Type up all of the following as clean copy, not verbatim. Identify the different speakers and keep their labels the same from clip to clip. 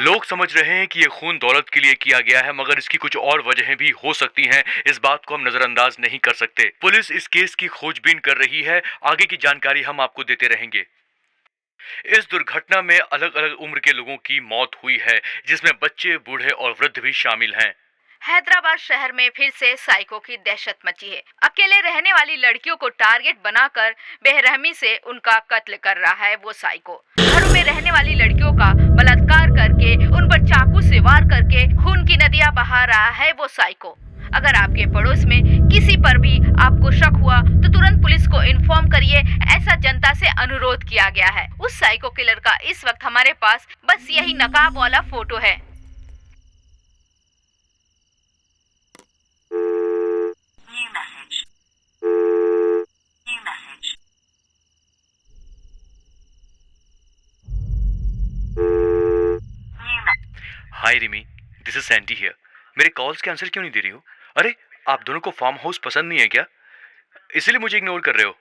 Speaker 1: लोग समझ रहे हैं कि ये खून दौलत के लिए किया गया है, मगर इसकी कुछ और वजहें भी हो सकती हैं। इस बात को हम नजरअंदाज नहीं कर सकते। पुलिस इस केस की खोजबीन कर रही है। आगे की जानकारी हम आपको देते रहेंगे। इस दुर्घटना में अलग अलग उम्र के लोगों की मौत हुई है, जिसमें बच्चे, बूढ़े और वृद्ध भी शामिल हैं।
Speaker 2: हैदराबाद शहर में फिर से साइको की दहशत मची है। अकेले रहने वाली लड़कियों को टारगेट बनाकर बेरहमी से उनका कत्ल कर रहा है वो साइको। घरों में रहने वाली लड़कियों का बलात्कार करके, उन पर चाकू से वार करके खून की नदियां बहा रहा है वो साइको। अगर आपके पड़ोस में किसी पर भी आपको शक हुआ तो तुरंत पुलिस को इन्फॉर्म करिए, ऐसा जनता से अनुरोध किया गया है। उस साइको किलर का इस वक्त हमारे पास बस यही नकाब वाला फोटो है।
Speaker 1: Hi Rimi, this is Sandy here. मेरे कॉल्स के आंसर क्यों नहीं दे रही हो? अरे, आप दोनों को फार्म हाउस पसंद नहीं है क्या? इसीलिए मुझे इग्नोर कर रहे हो?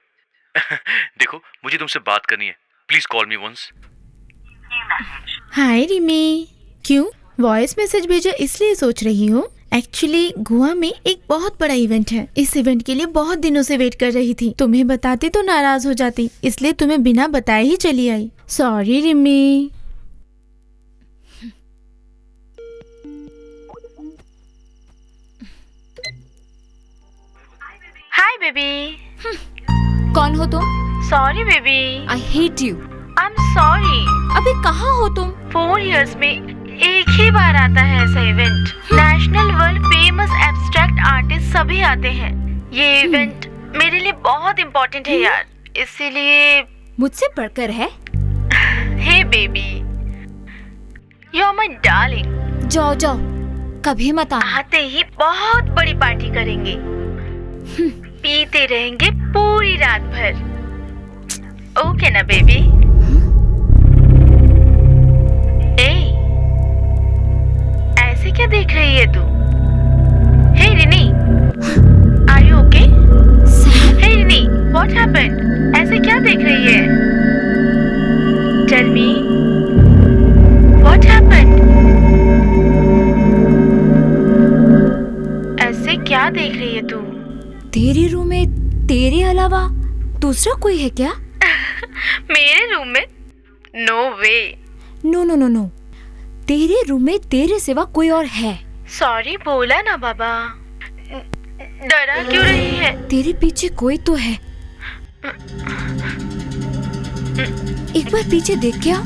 Speaker 1: देखो, मुझे तुमसे बात करनी है। Please call me once.
Speaker 3: Hi Rimi, क्यों वॉइस मैसेज भेजा इसलिए सोच रही हो? एक्चुअली गोवा में एक बहुत बड़ा इवेंट है। इस इवेंट के लिए बहुत दिनों से वेट कर रही थी। तुम्हें बताती तो नाराज हो जाती, इसलिए तुम्हें बिना बताए ही चली आई। सॉरी रिमी।
Speaker 2: Hi baby.
Speaker 4: कौन हो तुम?
Speaker 2: Sorry baby.
Speaker 4: I hate you.
Speaker 2: I am sorry.
Speaker 4: अबे कहाँ हो तुम?
Speaker 2: 4 इयर्स में एक ही बार आता है ऐसा event. National world famous abstract artist सभी आते हैं। ये इवेंट मेरे लिए बहुत इम्पोर्टेंट है यार, इसीलिए।
Speaker 4: मुझसे बढ़कर है?
Speaker 2: Hey baby, you are my darling.
Speaker 4: जाओ जाओ, कभी मत आना।
Speaker 2: आते ही बहुत बड़ी पार्टी करेंगे, पीते रहेंगे पूरी रात भर। ओके ना बेबी? ऐसे क्या देख रही है तू? Hey Rini, are you okay? Hey Rini, what happened? ऐसे क्या देख रही है? Tell me, what happened? ऐसे क्या देख रही है तू?
Speaker 4: तेरे रूम में तेरे अलावा दूसरा कोई है क्या?
Speaker 2: मेरे रूम में? नो वे।
Speaker 4: नो नो नो नो, तेरे रूम में तेरे सिवा कोई और है।
Speaker 2: सॉरी बोला ना बाबा। डरा क्यों रही है?
Speaker 4: तेरे पीछे कोई तो है। एक बार पीछे देख क्या?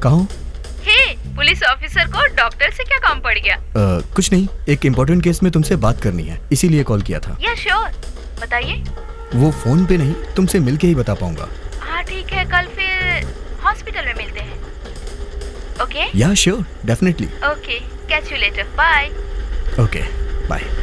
Speaker 5: कहाँ हो?
Speaker 2: हे, पुलिस ऑफिसर को डॉक्टर से क्या काम पड़ गया?
Speaker 5: कुछ नहीं, एक इम्पोर्टेंट केस में तुमसे बात करनी है, इसीलिए कॉल किया था।
Speaker 2: या श्योर, बताइए।
Speaker 5: वो फोन पे नहीं, तुमसे मिलके ही बता पाऊंगा।
Speaker 2: हाँ ठीक है, कल फिर हॉस्पिटल में मिलते हैं। Okay?
Speaker 5: Yeah sure, definitely.
Speaker 2: Okay, catch you later, bye.
Speaker 5: Okay, bye.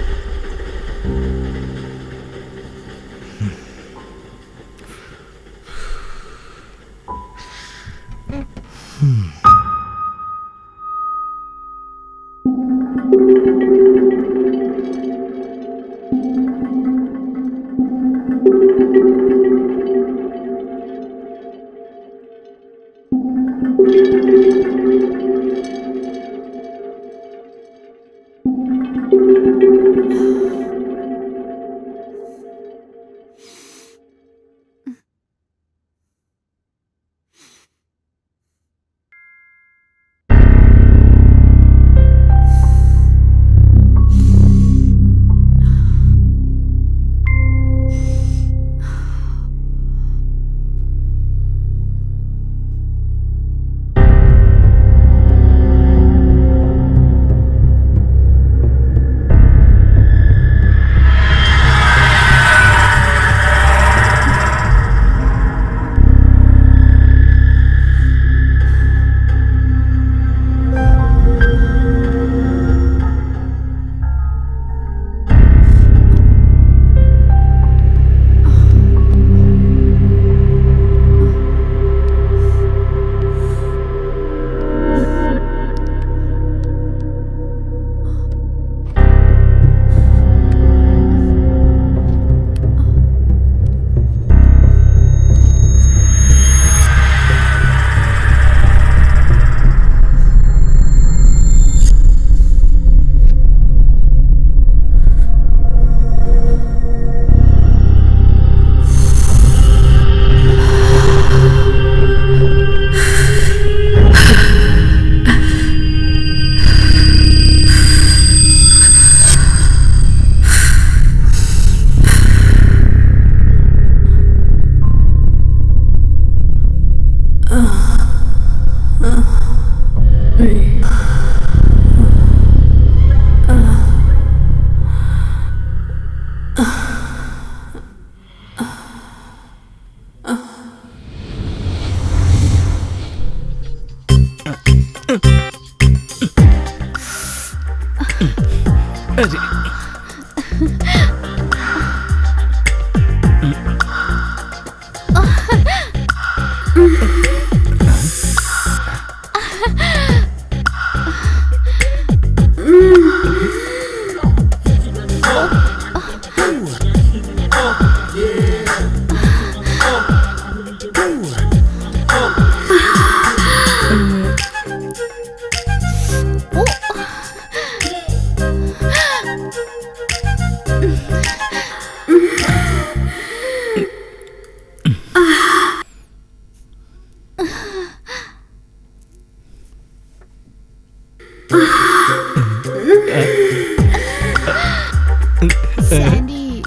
Speaker 3: Sandy,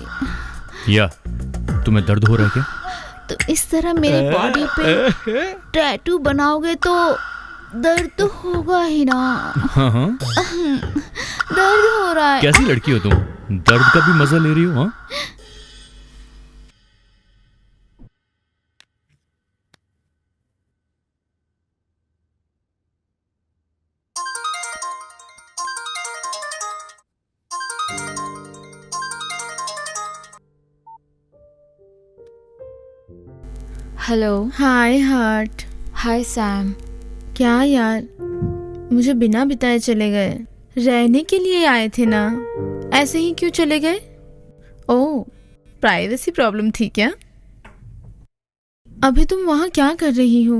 Speaker 1: या तुम्हें दर्द हो रहा है क्या?
Speaker 3: तो इस तरह मेरी बॉडी पे टैटू बनाओगे तो दर्द तो होगा ही ना।
Speaker 1: हाँ हाँ,
Speaker 3: दर्द हो रहा है।
Speaker 1: कैसी लड़की हो तुम, दर्द का भी मजा ले रही हो? हाँ,
Speaker 4: हेलो।
Speaker 3: हाय हार्ट।
Speaker 4: हाय सैम।
Speaker 3: क्या यार, मुझे बिना बताए चले गए? रहने के लिए आए थे ना, ऐसे ही क्यों चले गए? ओह, प्राइवेसी प्रॉब्लम थी क्या? अभी तुम वहाँ क्या कर रही हो?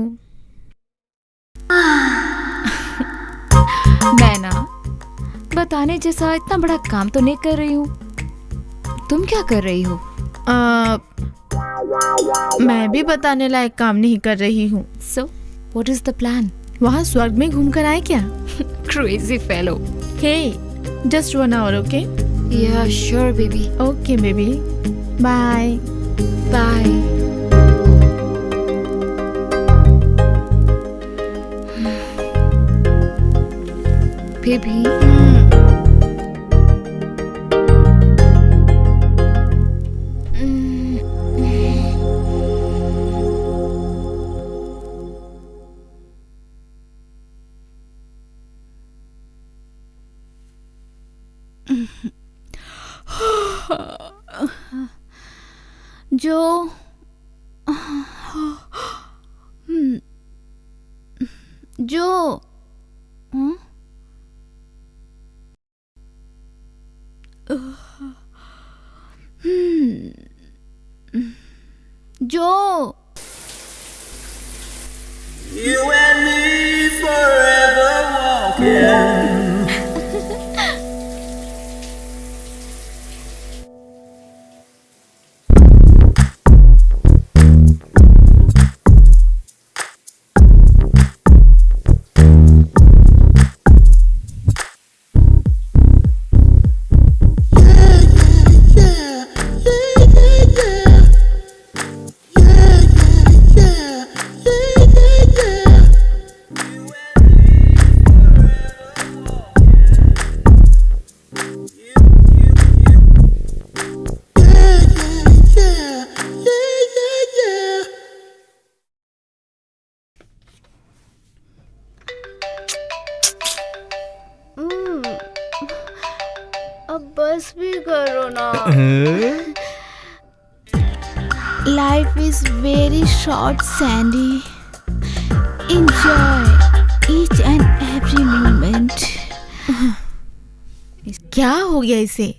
Speaker 4: मैं ना बताने जैसा इतना बड़ा काम तो नहीं कर रही हूँ। तुम क्या कर रही हो?
Speaker 3: मैं भी बताने लायक काम नहीं कर रही हूँ।
Speaker 4: So what is the plan?
Speaker 3: वहाँ स्वर्ग में घूम कर आए क्या?
Speaker 4: Crazy fellow.
Speaker 3: Hey, just 1 hour, okay?
Speaker 4: Yeah sure baby.
Speaker 3: Okay baby, bye
Speaker 4: bye. फिर भी जो जो जो
Speaker 6: You and me forever walking.
Speaker 3: अब बस भी करो ना। Life is very short Sandy, enjoy each and every moment. क्या हो गया इसे?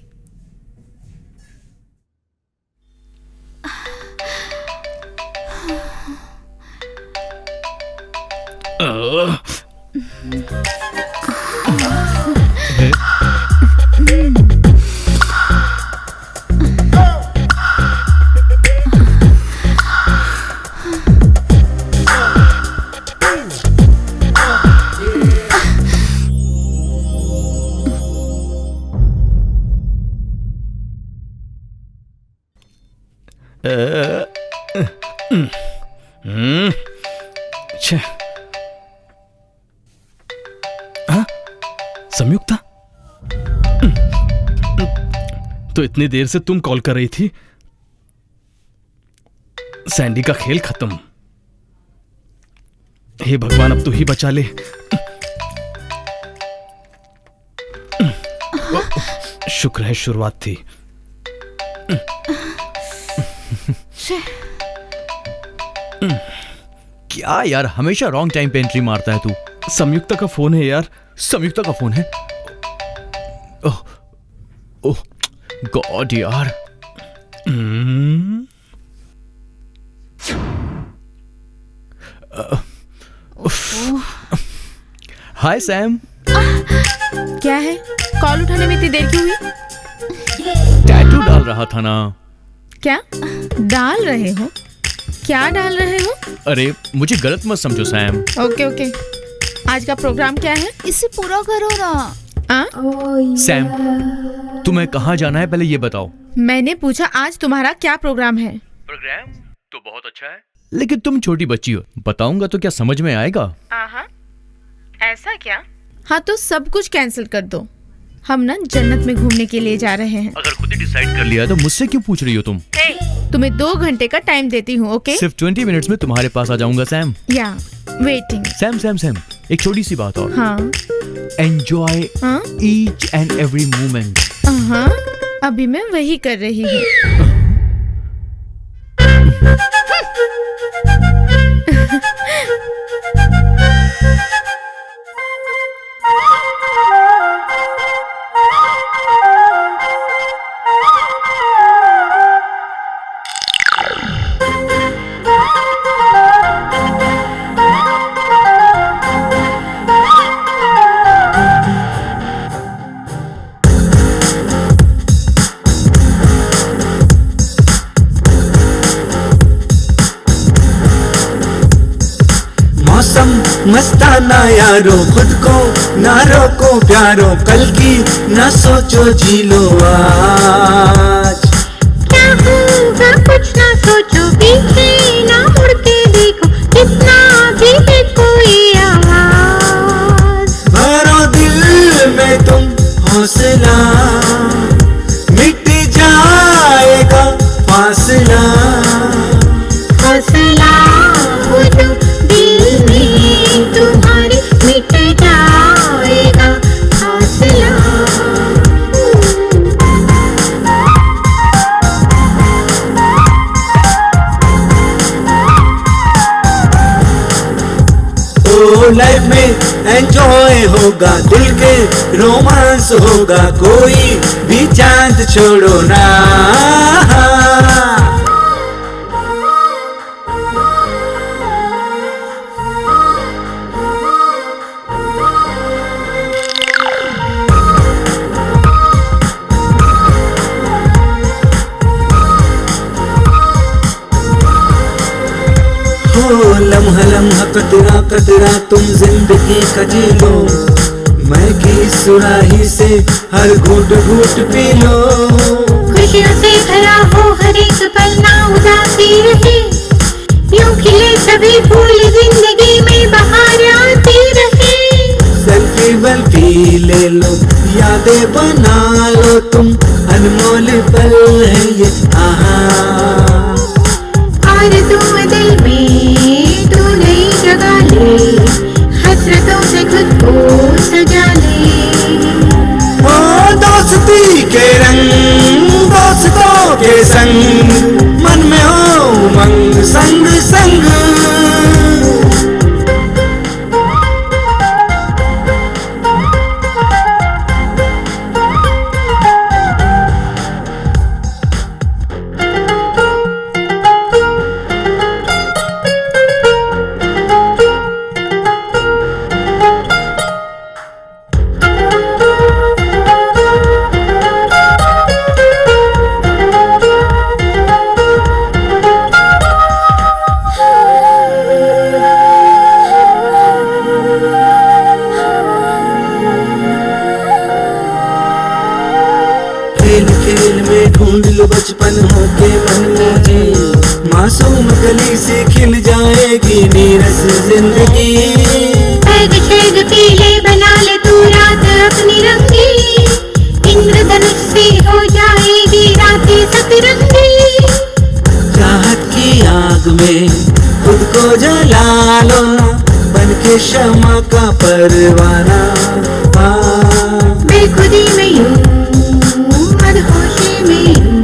Speaker 7: संयुक्ता, तो इतनी देर से तुम कॉल कर रही थी? सैंडी का खेल खत्म। हे भगवान, अब तू ही बचा ले। शुक्र है शुरुआत थी।
Speaker 5: क्या यार, हमेशा रॉन्ग टाइम पे एंट्री मारता है तू।
Speaker 7: संयुक्ता का फोन है यार।
Speaker 5: संयुक्ता का फोन है? ओह ओह गॉड यार। हाय सैम।
Speaker 3: क्या है? कॉल उठाने में इतनी देर क्यों हुई?
Speaker 5: टैटू डाल रहा था ना।
Speaker 3: क्या डाल रहे हो? क्या डाल रहे हो?
Speaker 5: अरे मुझे गलत मत समझो सैम।
Speaker 3: ओके ओके, आज का प्रोग्राम क्या है? इसे पूरा करो ना।
Speaker 5: सैम, तुम्हें कहाँ जाना है पहले ये बताओ।
Speaker 3: मैंने पूछा आज तुम्हारा क्या प्रोग्राम है?
Speaker 1: प्रोग्राम तो बहुत अच्छा है।
Speaker 5: लेकिन तुम छोटी बच्ची हो, बताऊंगा तो क्या समझ में आएगा?
Speaker 2: ऐसा क्या?
Speaker 3: हाँ तो सब कुछ कैंसिल कर दो। हम ना जन्नत में घूमने के लिए जा रहे हैं।
Speaker 1: अगर खुद ही डिसाइड कर
Speaker 5: लिया तो मुझसे क्यों पूछ रही हो तुम?
Speaker 3: तुम्हें 2 घंटे का टाइम देती हूँ, ओके?
Speaker 5: सिर्फ 20 मिनट्स में तुम्हारे पास आ जाऊंगा सैम।
Speaker 3: या वेटिंग।
Speaker 5: सैम सैम सैम, एक छोटी सी बात और।
Speaker 3: हाँ
Speaker 5: एंजॉय
Speaker 3: हाँ
Speaker 5: ईच एंड एवरी मोमेंट।
Speaker 3: हाँ, अभी मैं वही कर रही हूँ।
Speaker 6: मौसम मस्ताना यारो, खुद को ना रोको प्यारो, कल की ना सोचो जी लो आज।
Speaker 8: क्या होगा कुछ ना सोचो, पीछे ना मुड़ के देखो, कितना भी है कोई आवाज।
Speaker 6: एंजॉय होगा, दिल के रोमांस होगा, कोई भी चांद छोड़ो ना। लम्हा लम्हा कतरा कतरा तुम जिंदगी का जी लो, मैं की सुराही से हर घूट घूट पी लो।
Speaker 8: खुशियों से भरा हो हर एक पल, ना उदासी रहे, यूं खिले सभी फूल, जिंदगी में बहार आती रहे।
Speaker 6: सेल्फी वेल्फी ले लो, यादें बना लो तुम, अनमोल पल है ये आहा।
Speaker 8: आरज़ू दिल में तू नई जगह ले, हसरतों से खुद को सजा ले।
Speaker 6: ओ दोस्ती के रंग दोस्तों के संग, मन में हो उमंग संग संग। खेल में ढूंढ लो बचपन हो के मन मोजी, मासूम गली से खिल जाएगी नीरस जिंदगी।
Speaker 8: बैग शैग पीले बना ले तू रात अपनी रंगी, इंद्रधनुष से हो जाएगी रातें सतरंगी।
Speaker 6: चाहत की आग में खुद को जला लो, बन के शमा का परवाना।
Speaker 8: बेखुदी में यूं मदहोशी में यूं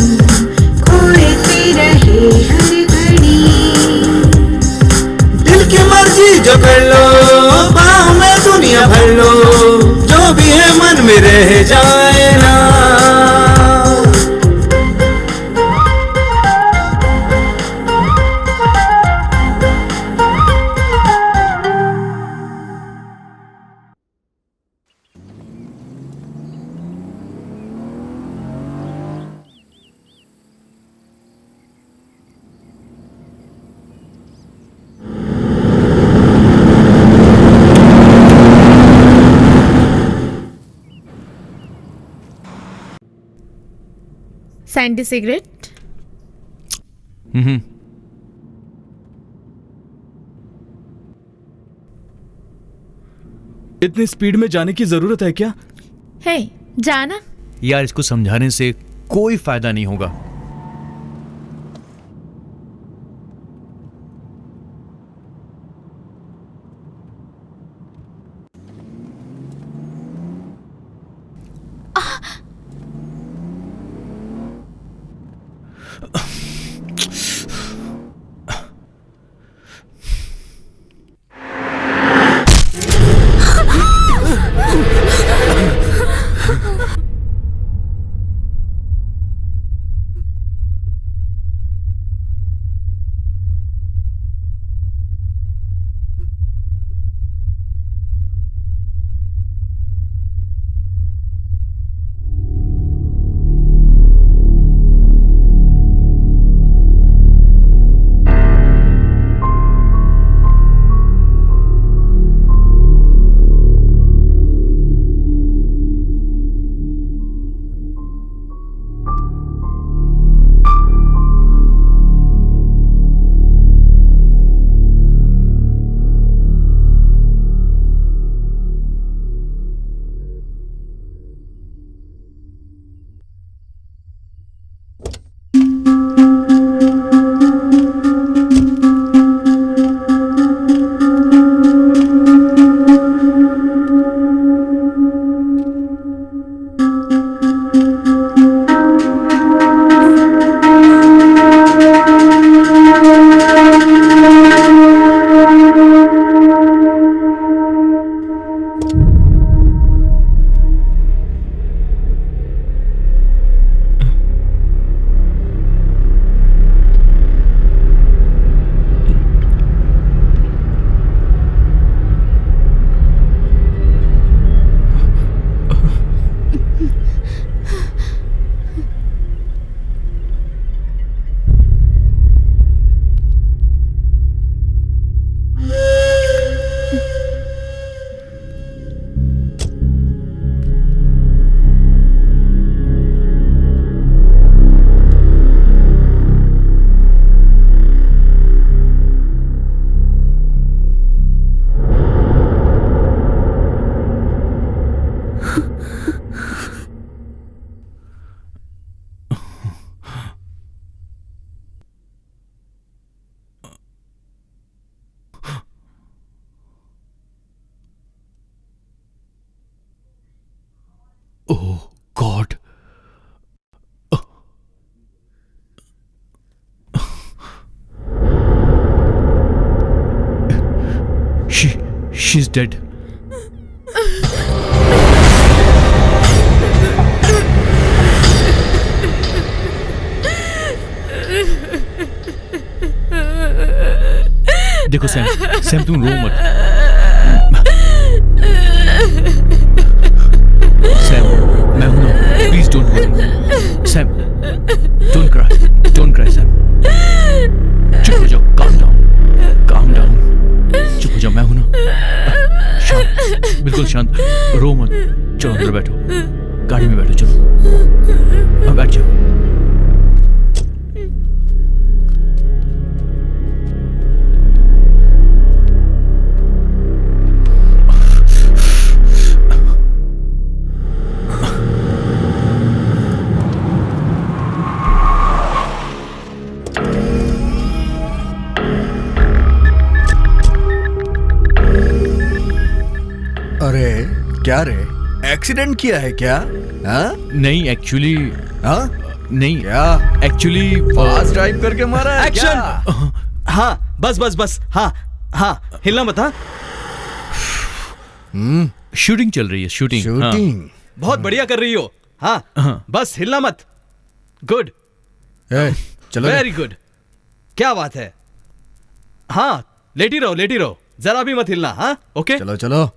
Speaker 8: खोए से रहे हर घड़ी।
Speaker 6: दिल की मर्जी जो कर लो, बाहों में दुनिया भर लो, जो भी है मन में रह जाए ना।
Speaker 3: Sandy cigarette.
Speaker 7: इतनी स्पीड में जाने की जरूरत है क्या?
Speaker 3: है जाना।
Speaker 5: यार इसको समझाने से कोई फायदा नहीं होगा। ओह गॉड। She's dead. देखो सैम तुम रो मत। सैम मैं हूं ना, please don't worry. Sam don't cry Sam. चुप हो जाओ, काम डाउन। चुप हो जाओ, मैं हूं ना। शांत, बिल्कुल शांत, रो मत। चलो अंदर बैठो, गाड़ी में बैठो, चलो अब बैठ जाओ।
Speaker 9: अरे क्या रे, एक्सीडेंट किया है क्या? हाँ?
Speaker 5: नहीं एक्चुअली,
Speaker 9: हाँ?
Speaker 5: नहीं
Speaker 9: क्या
Speaker 5: एक्चुअली
Speaker 9: फास्ट ड्राइव करके मारा है क्या?
Speaker 7: एक्शन। हाँ बस हाँ हाँ, हिलना मत। हाँ
Speaker 5: शूटिंग चल रही है, शूटिंग।
Speaker 9: शूटिंग
Speaker 7: बहुत बढ़िया कर रही हो। हाँ बस हिलना मत। गुड,
Speaker 9: चलो
Speaker 7: वेरी गुड, क्या बात है। हाँ लेटी रहो, जरा भी मत हिलना। हाँ ओके,
Speaker 9: चलो।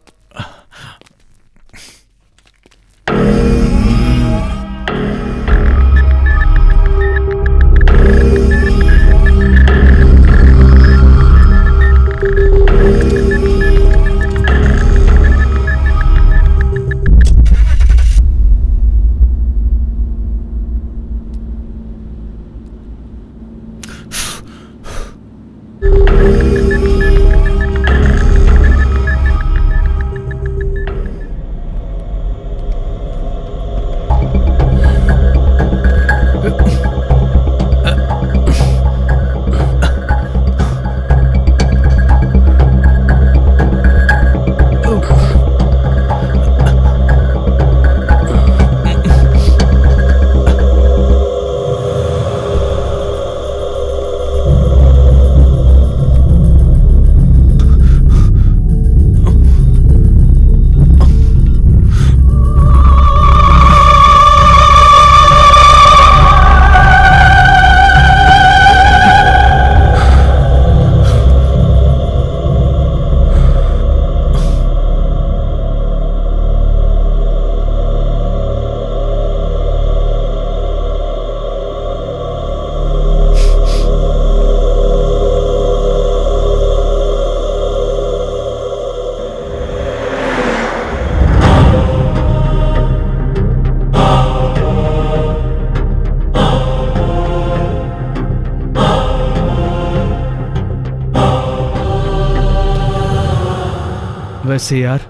Speaker 7: वैसे यार,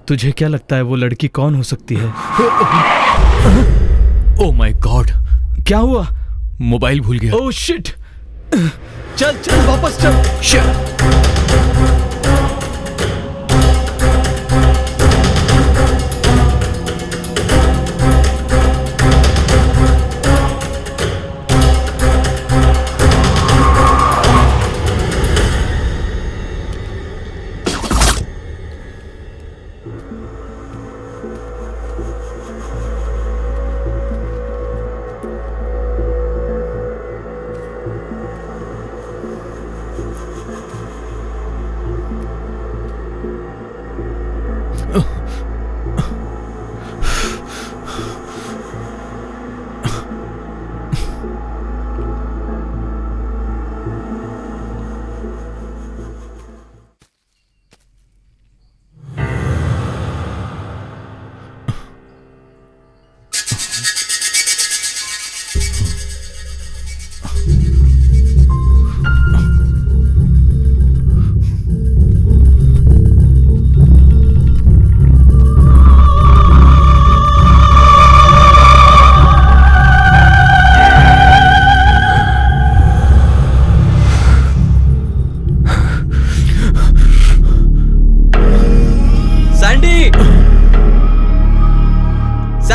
Speaker 7: तुझे क्या लगता है वो लड़की कौन हो सकती है?
Speaker 5: ओह माय गॉड,
Speaker 7: क्या हुआ?
Speaker 5: मोबाइल भूल गया।
Speaker 7: ओह शिट, चल वापस चल।
Speaker 5: शिट।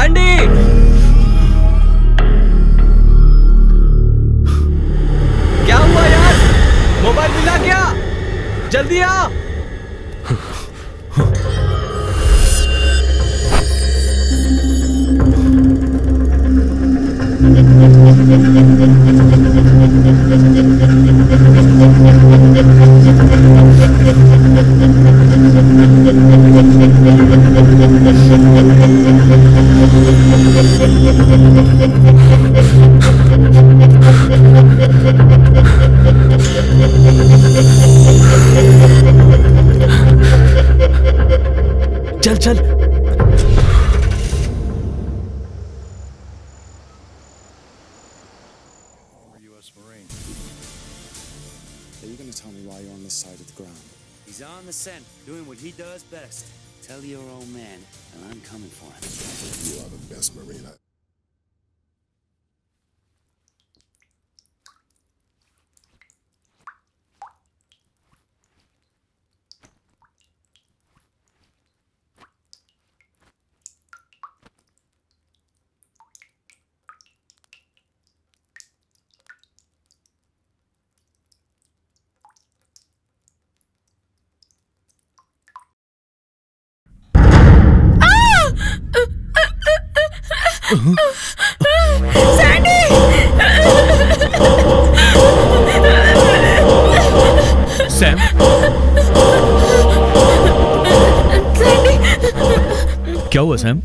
Speaker 7: सैंडी! क्या हुआ यार? मोबाइल मिला क्या? जल्दी आ! चल चल।
Speaker 10: Are you going to tell me why you're on this side of the ground?
Speaker 11: He's on the scent, doing what he does best. Tell your old man, and I'm coming for him.
Speaker 10: You are the best Marine.
Speaker 5: Sam, क्या हुआ Sam?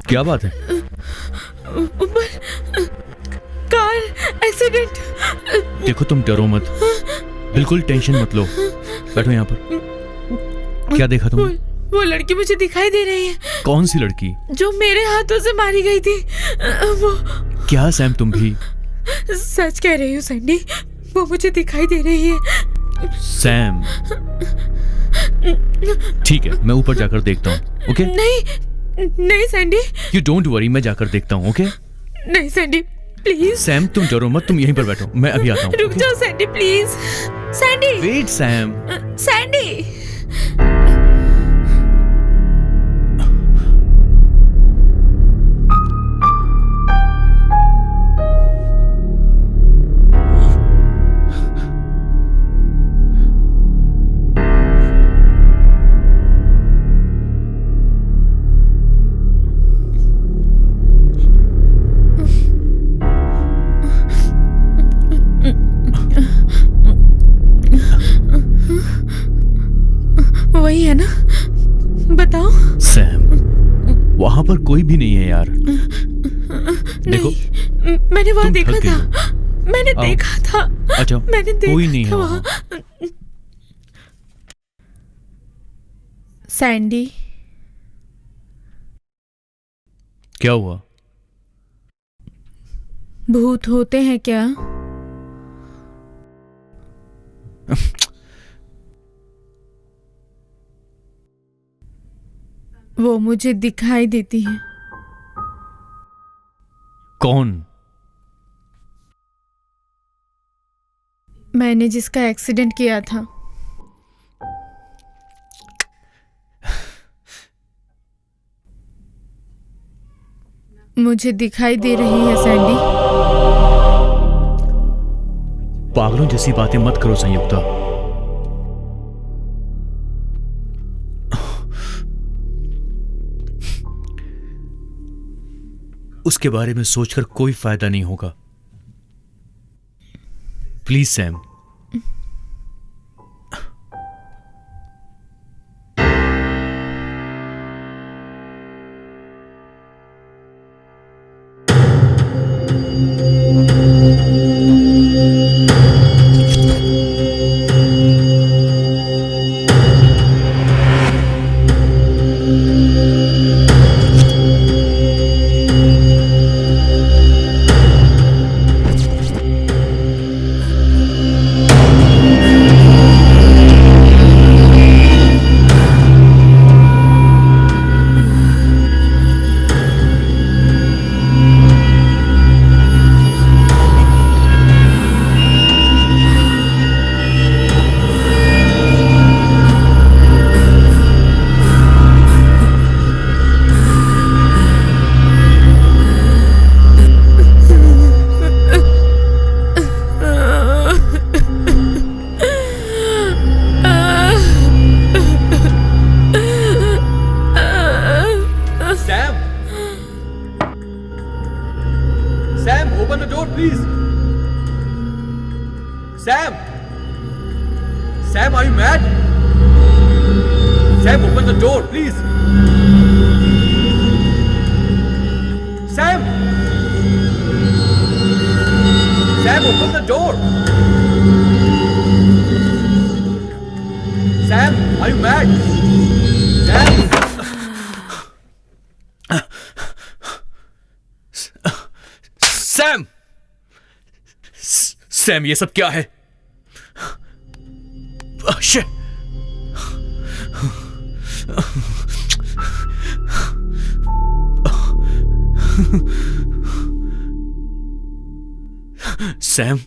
Speaker 5: क्या बात है?
Speaker 3: ऊपर car accident.
Speaker 5: देखो तुम डरो मत, बिल्कुल टेंशन मत लो। बैठो यहाँ पर। क्या देखा तुमने?
Speaker 3: वो लड़की मुझे दिखाई दे रही है।
Speaker 5: कौन सी लड़की?
Speaker 3: जो मेरे हाथों से मारी गई थी। वो
Speaker 5: क्या सैम तुम भी?
Speaker 3: सच कह रही हूँ सैंडी, वो मुझे दिखाई दे रही है।
Speaker 5: सैम ठीक है, मैं ऊपर जाकर देखता हूँ। ओके?
Speaker 3: नहीं सैंडी।
Speaker 5: यू डोंट वरी, मैं जाकर देखता हूँ। ओके?
Speaker 3: नहीं सैंडी प्लीज।
Speaker 5: सैम तुम डरो मत, तुम यहीं पर बैठो, मैं अभी आता हूँ।
Speaker 3: रुक जाओ Sandy please. Sandy
Speaker 5: wait Sam.
Speaker 3: Sandy वही है ना? बताओ।
Speaker 5: सैम वहां पर कोई भी नहीं है यार। देखो
Speaker 3: मैंने वहां देखा था। मैंने
Speaker 5: आओ।
Speaker 3: देखा था।
Speaker 5: अच्छा
Speaker 3: मैंने देखा
Speaker 5: कोई नहीं है
Speaker 3: था
Speaker 5: वहां।
Speaker 3: सैंडी
Speaker 5: क्या हुआ?
Speaker 3: भूत होते हैं क्या? वो मुझे दिखाई देती है।
Speaker 5: कौन?
Speaker 3: मैंने जिसका एक्सीडेंट किया था। मुझे दिखाई दे रही है सैंडी।
Speaker 5: पागलों जैसी बातें मत करो संयुक्ता। उसके बारे में सोचकर कोई फायदा नहीं होगा। Please Sam.
Speaker 7: Please. Sam, Sam, are you mad? Sam, open the door please. Sam, Sam, open the door. Sam, are you mad? Sam,
Speaker 5: Sam, Sam, ये सब क्या है? शिट। सैम,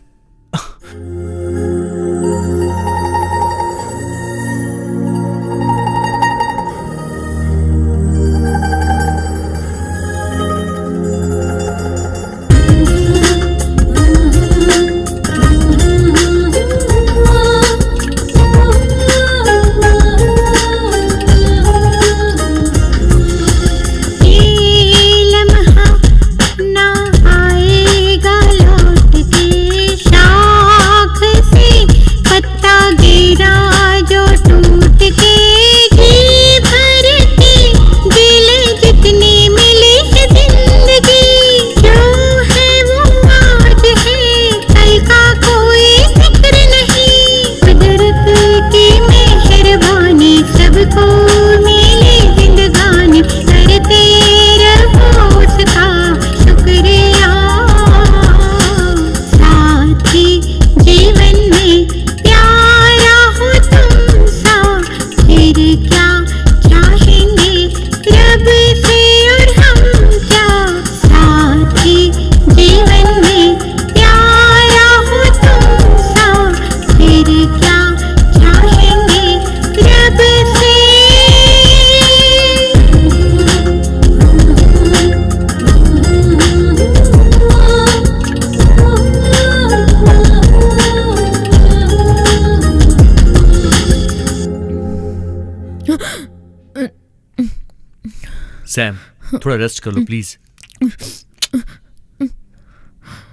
Speaker 5: सैम, थोड़ा रेस्ट कर लो प्लीज।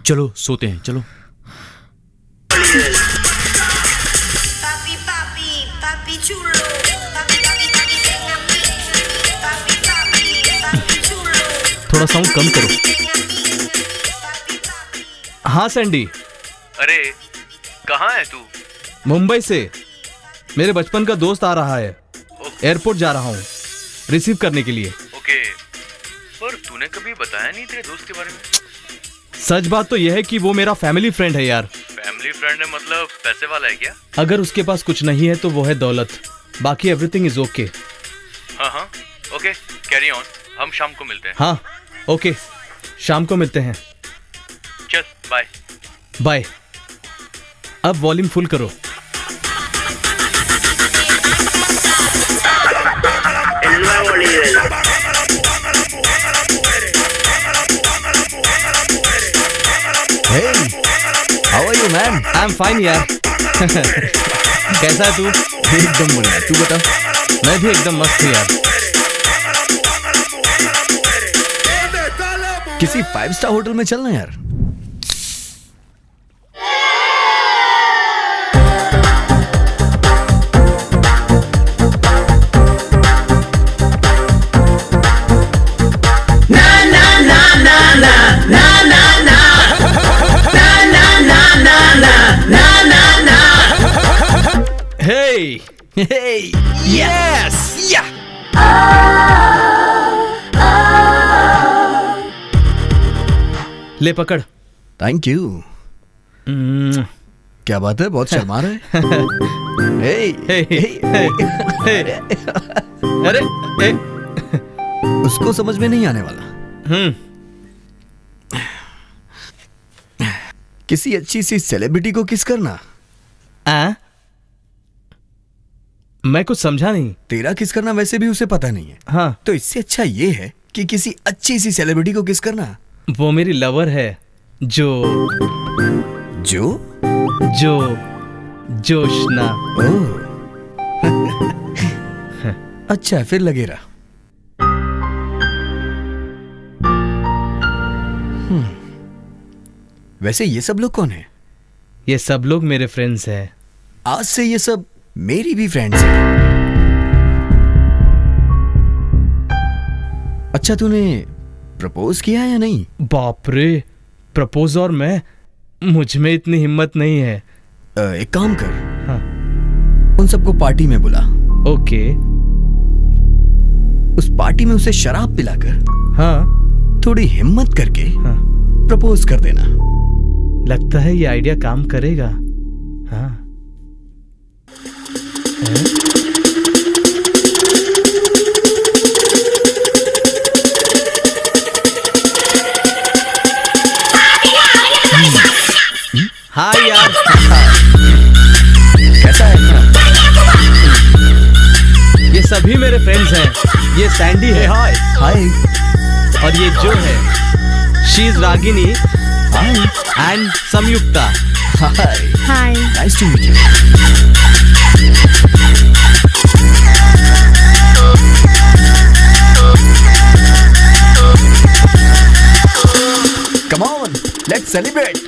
Speaker 5: चलो सोते हैं, चलो।
Speaker 7: थोड़ा साउंड कम करो। हाँ सैंडी।
Speaker 1: अरे कहाँ है तू?
Speaker 7: मुंबई से मेरे बचपन का दोस्त आ रहा है। एयरपोर्ट जा रहा हूँ रिसीव करने के लिए।
Speaker 1: ओके, पर तूने कभी बताया नहीं तेरे दोस्त के बारे में।
Speaker 7: सच बात तो यह है कि वो मेरा फैमिली फ्रेंड है यार।
Speaker 1: फैमिली फ्रेंड है मतलब पैसे वाला है क्या?
Speaker 7: अगर उसके पास कुछ नहीं है तो वो है दौलत, बाकी एवरीथिंग इज ओके।
Speaker 1: हाँ हाँ, ओके, कैरी ऑन, हम शाम को मिलते हैं।
Speaker 7: हाँ ओके, शाम को मिलते हैं।
Speaker 1: चल बाय।
Speaker 7: बाय। अब वॉल्यूम फुल करो।
Speaker 12: El nuevo líder.
Speaker 9: Hey, how are you man?
Speaker 7: I'm fine यार। कैसा है तू?
Speaker 9: एकदम बढ़िया, तू बता।
Speaker 7: मैं भी एकदम मस्त हूँ यार।
Speaker 9: किसी 5 स्टार होटल में चलना यार।
Speaker 7: Hey!
Speaker 9: Hey! Yes! Yeah!
Speaker 7: ले पकड़।
Speaker 9: Thank you. क्या बात है, बहुत शर्मा रहे।
Speaker 7: अरे
Speaker 9: उसको समझ में नहीं आने वाला। किसी अच्छी सी सेलिब्रिटी को किस करना।
Speaker 7: मैं कुछ समझा नहीं।
Speaker 9: तेरा किस करना वैसे भी उसे पता नहीं है।
Speaker 7: हाँ,
Speaker 9: तो इससे अच्छा ये है कि किसी अच्छी सी सेलिब्रिटी को किस करना।
Speaker 7: वो मेरी लवर है जो जोशना।
Speaker 9: अच्छा फिर लगे रहा। वैसे ये सब लोग कौन है?
Speaker 7: ये सब लोग मेरे फ्रेंड्स हैं।
Speaker 9: आज से ये सब मेरी भी फ्रेंड्स हैं। अच्छा, तूने प्रपोज किया या नहीं?
Speaker 7: बाप रे, प्रपोज और मैं, मुझ में इतनी हिम्मत नहीं है।
Speaker 9: एक काम कर,
Speaker 7: हाँ।
Speaker 9: उन सबको पार्टी में बुला।
Speaker 7: ओके।
Speaker 9: उस पार्टी में उसे शराब पिलाकर,
Speaker 7: हाँ,
Speaker 9: थोड़ी हिम्मत करके, हाँ, प्रपोज कर देना।
Speaker 7: लगता है ये आइडिया काम करेगा। हाँ। हाँ यार,
Speaker 9: कैसा है?
Speaker 7: ये सभी मेरे फ्रेंड्स हैं। ये सैंडी है,
Speaker 9: हाय हाय,
Speaker 7: और ये जो है, she is Ragini, hi, and Samyukta,
Speaker 9: hi
Speaker 3: hi,
Speaker 9: nice to meet you. Come on, let's celebrate.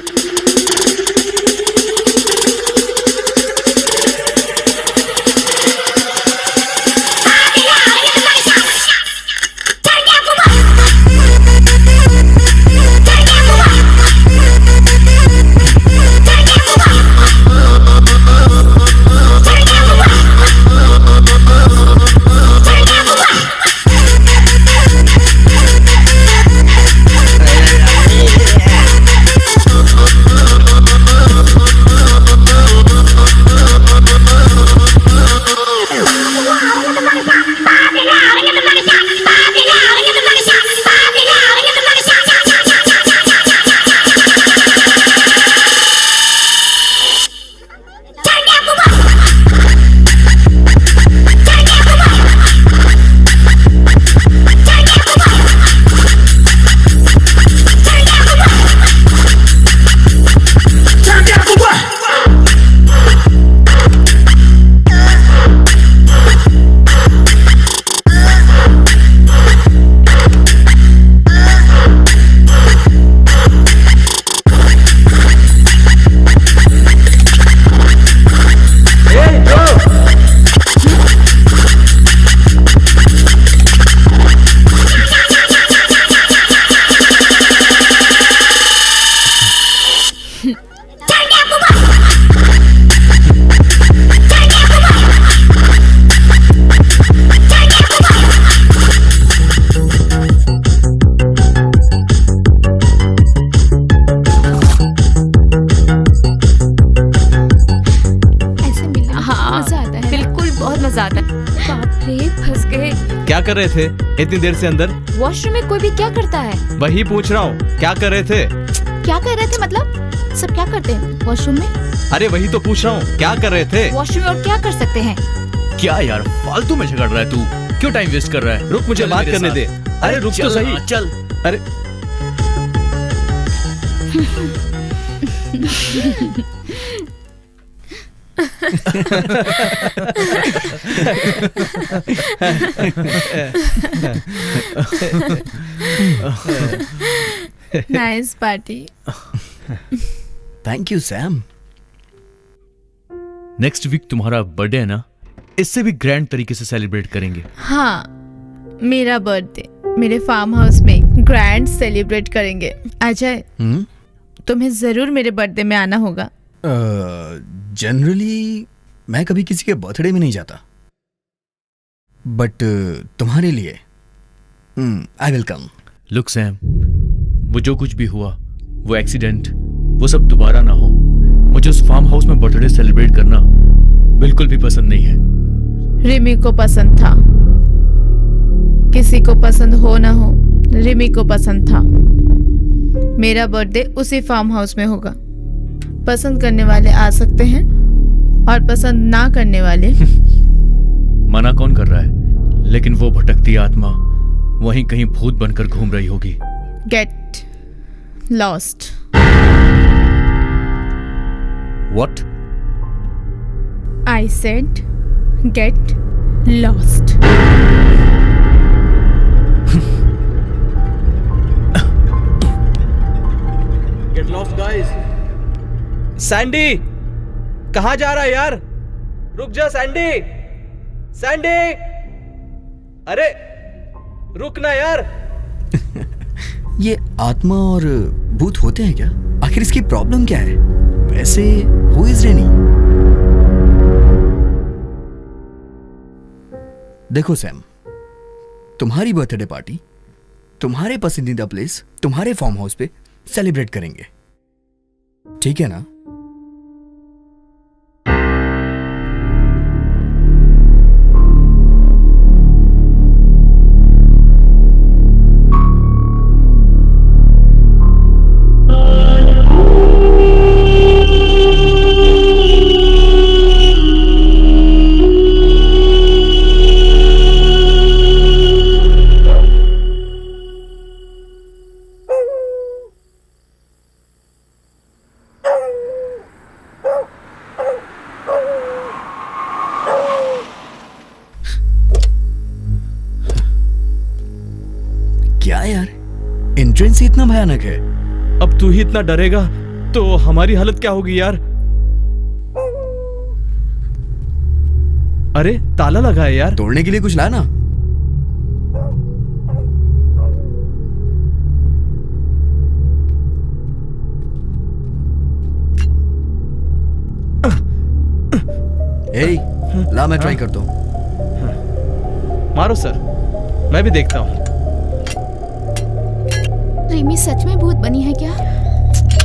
Speaker 7: क्या कर रहे थे इतनी देर से अंदर?
Speaker 4: वॉशरूम में कोई भी क्या करता है?
Speaker 7: वही पूछ रहा हूँ, क्या कर रहे थे?
Speaker 4: क्या कर रहे थे मतलब? सब क्या करते हैं वॉशरूम में?
Speaker 7: अरे वही तो पूछ रहा हूँ, क्या कर रहे थे?
Speaker 4: वॉशरूम में और क्या कर सकते हैं?
Speaker 5: क्या यार, फालतू में झगड़ रहा है तू, क्यों टाइम वेस्ट कर रहा है?
Speaker 7: रुक, मुझे बात करने दे। अरे रुक तो सही।
Speaker 5: चल।
Speaker 7: अरे
Speaker 3: nice party.
Speaker 9: Thank you Sam.
Speaker 5: Next week तुम्हारा बर्थडे है ना, इससे भी ग्रैंड तरीके से सेलिब्रेट करेंगे।
Speaker 3: हाँ, मेरा बर्थडे मेरे फार्म हाउस में ग्रैंड सेलिब्रेट करेंगे। अजय, तुम्हें जरूर मेरे बर्थडे में आना होगा।
Speaker 9: जनरली मैं कभी किसी के बर्थडे में नहीं जाता, बट तुम्हारे लिए I will come.
Speaker 5: Look Sam, वो जो कुछ भी हुआ, वो एक्सीडेंट, वो सब दोबारा ना हो। मुझे उस फार्म हाउस में बर्थडे सेलिब्रेट करना बिल्कुल भी पसंद नहीं है।
Speaker 3: रिमी को पसंद था। किसी को पसंद हो ना हो, रिमी को पसंद था। मेरा बर्थडे उसी फार्म हाउस में होगा। पसंद करने वाले आ सकते हैं और पसंद ना करने वाले
Speaker 5: मना कौन कर रहा है? लेकिन वो भटकती आत्मा वहीं कहीं भूत बनकर घूम रही होगी।
Speaker 3: Get lost.
Speaker 5: What?
Speaker 3: I said get lost.
Speaker 7: Get lost, guys. Sandy, कहाँ जा रहा है यार? रुक जा सैंडी, सैंडी, अरे रुक ना यार।
Speaker 9: ये आत्मा और भूत होते हैं क्या? आखिर इसकी प्रॉब्लम क्या है? वैसे हु इज रेनी? देखो सैम, तुम्हारी बर्थडे पार्टी तुम्हारे पसंदीदा प्लेस, तुम्हारे फार्म हाउस पे सेलिब्रेट करेंगे, ठीक है ना? क्या यार, एंट्रेंस ही इतना भयानक है।
Speaker 7: अब तू ही इतना डरेगा तो हमारी हालत क्या होगी यार? अरे ताला लगा है यार।
Speaker 9: तोड़ने के लिए कुछ लाना। ला मैं ट्राई करता हूं।
Speaker 7: मारो सर, मैं भी देखता हूं।
Speaker 4: रिमी सच में भूत बनी है क्या?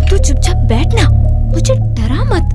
Speaker 4: तू चुपचाप बैठ ना, मुझे डरा मत।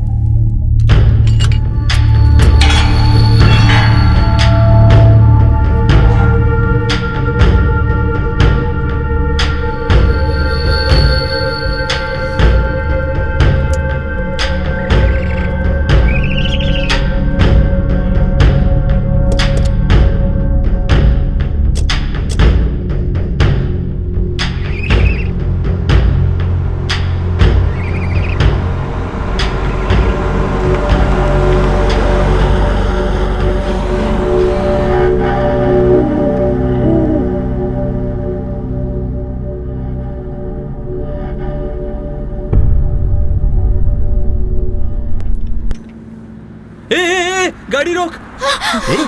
Speaker 7: गाड़ी रोक।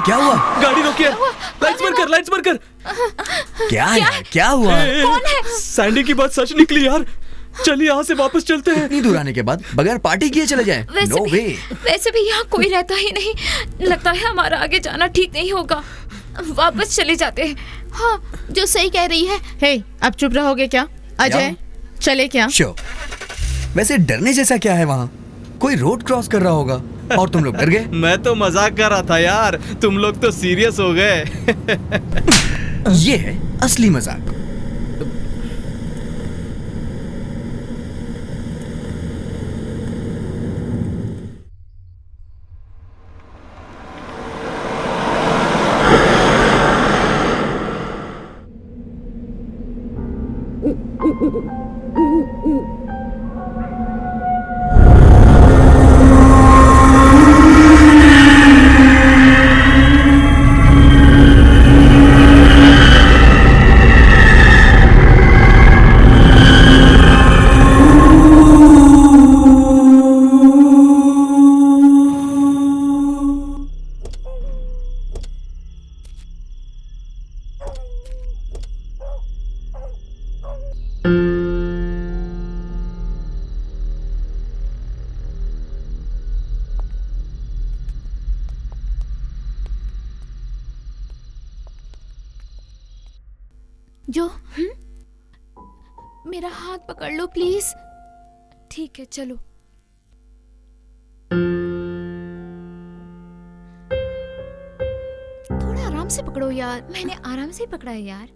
Speaker 9: क्या हुआ?
Speaker 7: गाड़ी रोकिए। लाइट्स बंद कर, लाइट्स बंद कर।
Speaker 9: क्या है? क्या हुआ?
Speaker 4: कौन है?
Speaker 7: सैंडी की बात सच निकली यार। चलिए यहाँ से वापस चलते हैं।
Speaker 9: इतनी दूर आने के बाद बगैर पार्टी किए चले जाएं? नो वे।
Speaker 4: वैसे भी यहाँ कोई रहता ही नहीं, लगता है हमारा आगे जाना ठीक नहीं होगा, वापस चले जाते हैं। हाँ, जो सही कह रही है।
Speaker 3: हे, अब चुप रहोगे क्या? अजय, चले क्या?
Speaker 9: श्योर। वैसे डरने जैसा क्या है वहाँ? कोई रोड क्रॉस कर रहा होगा और तुम लोग डर गए।
Speaker 7: मैं तो मजाक कर रहा था यार, तुम लोग तो सीरियस हो गए।
Speaker 9: ये है असली मजाक।
Speaker 4: जो मेरा हाथ पकड़ लो प्लीज। ठीक है, चलो। थोड़ा आराम से पकड़ो यार, मैंने आराम से पकड़ा है यार।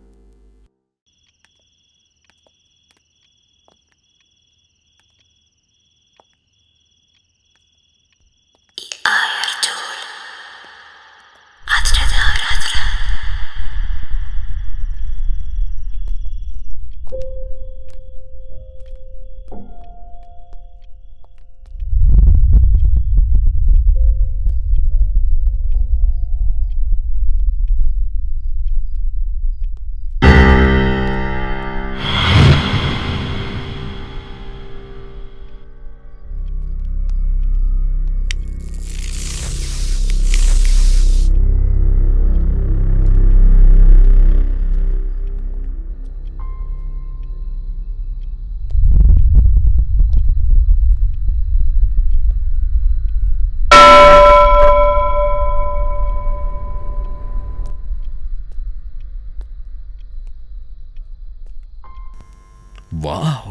Speaker 9: वाह,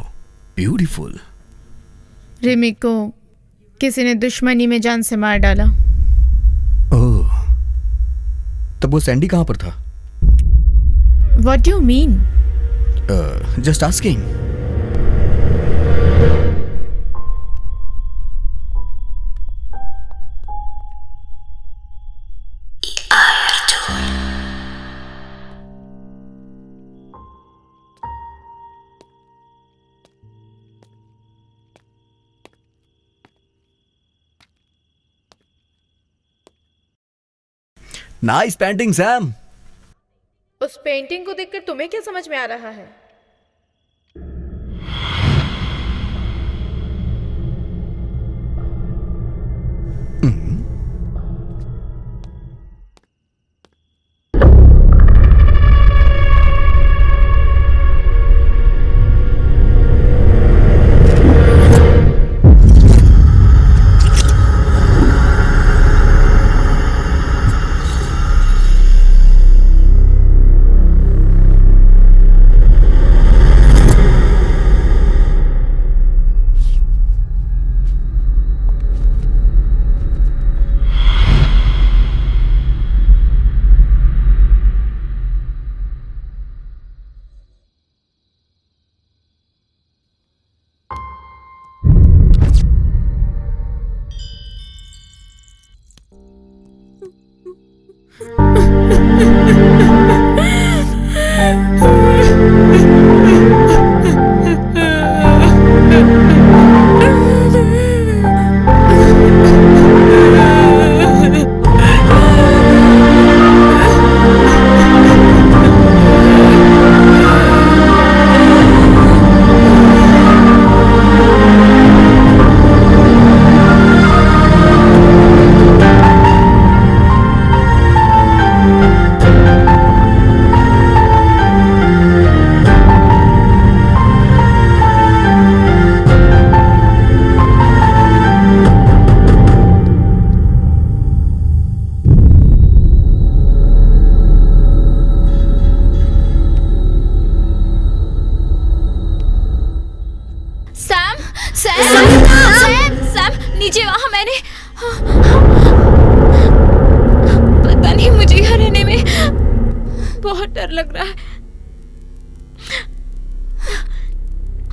Speaker 9: ब्यूटीफुल।
Speaker 3: रिमी को किसी ने दुश्मनी में जान से मार डाला।
Speaker 9: ओह, तब वो सैंडी कहाँ पर था?
Speaker 3: What do you mean?
Speaker 9: Just asking. Nice painting, Sam.
Speaker 3: उस पेंटिंग को देखकर तुम्हें क्या समझ में आ रहा है?
Speaker 4: सैम, नीचे वहां मैंने पता नहीं, मुझे यहाँ रहने में बहुत डर लग रहा है।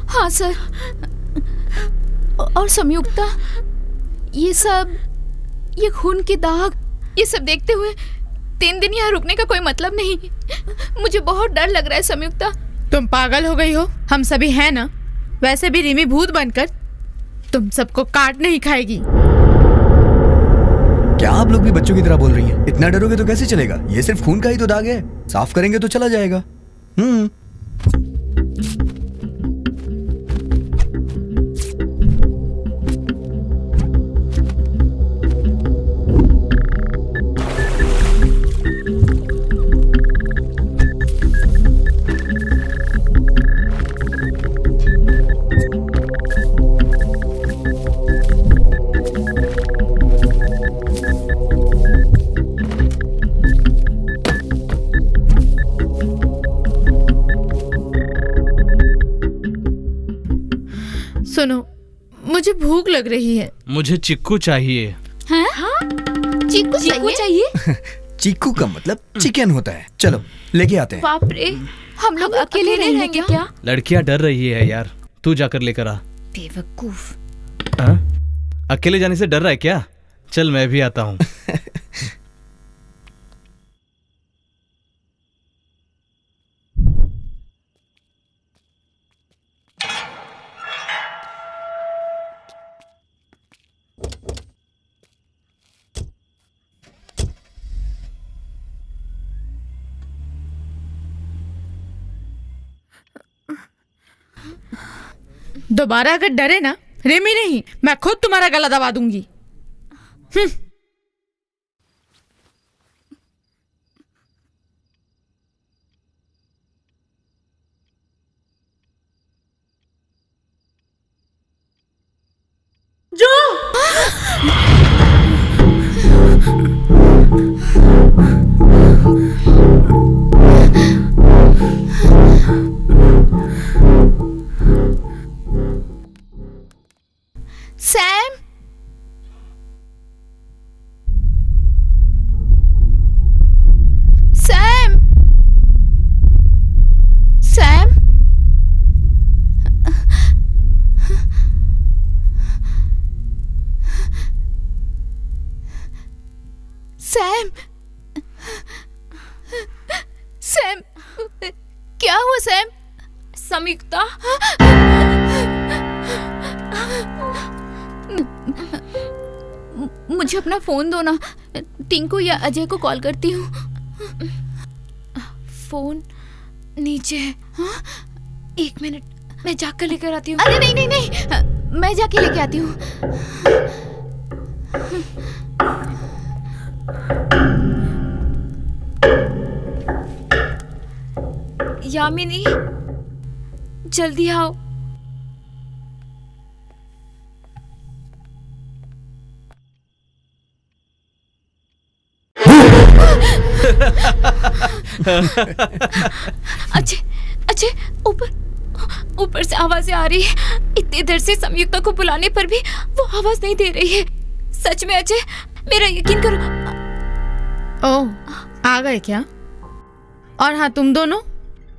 Speaker 4: हाँ सर। और संयुक्ता, ये खून के दाग, ये सब देखते हुए 3 दिन यहाँ रुकने का कोई मतलब नहीं। मुझे बहुत डर लग रहा है संयुक्ता।
Speaker 3: तुम पागल हो गई हो? हम सभी हैं ना। वैसे भी रिमी भूत बनकर तुम सबको काट नहीं खाएगी।
Speaker 9: क्या आप लोग भी बच्चों की तरह बोल रही हैं? इतना डरोगे तो कैसे चलेगा? ये सिर्फ खून का ही तो दाग है, साफ करेंगे तो चला जाएगा।
Speaker 3: सुनो, मुझे भूख लग रही है।
Speaker 5: मुझे चिक्कू चाहिए।
Speaker 4: हाँ? चिक्कू चाहिए?
Speaker 9: चीकू का मतलब चिकन होता है। चलो लेके आते हैं।
Speaker 4: बाप रे, हम लोग अकेले रहेंगे क्या?
Speaker 5: लड़कियां डर रही है यार, तू जाकर लेकर आ।
Speaker 4: बेवकूफ।
Speaker 5: अकेले जाने से डर रहा है क्या? चल मैं भी आता हूँ।
Speaker 3: दोबारा अगर डरे ना, रिमी नहीं, मैं खुद तुम्हारा गला दबा दूंगी। जो क्या हुआ सैम?
Speaker 4: संयुक्ता, मुझे अपना फोन दो ना, टिंकू या अजय को कॉल करती हूँ। फोन नीचे है। हाँ? 1 मिनट, मैं जाकर लेकर आती हूँ।
Speaker 3: अरे नहीं नहीं नहीं, मैं जाके लेके आती हूँ।
Speaker 4: यामिनी, जल्दी आओ। अजय, अजय, ऊपर से आवाजें आ रही है। इतनी देर से संयुक्ता को बुलाने पर भी वो आवाज नहीं दे रही है। सच में अजय, मेरा यकीन करो।
Speaker 3: ओह, आ गए क्या? और हाँ, तुम दोनों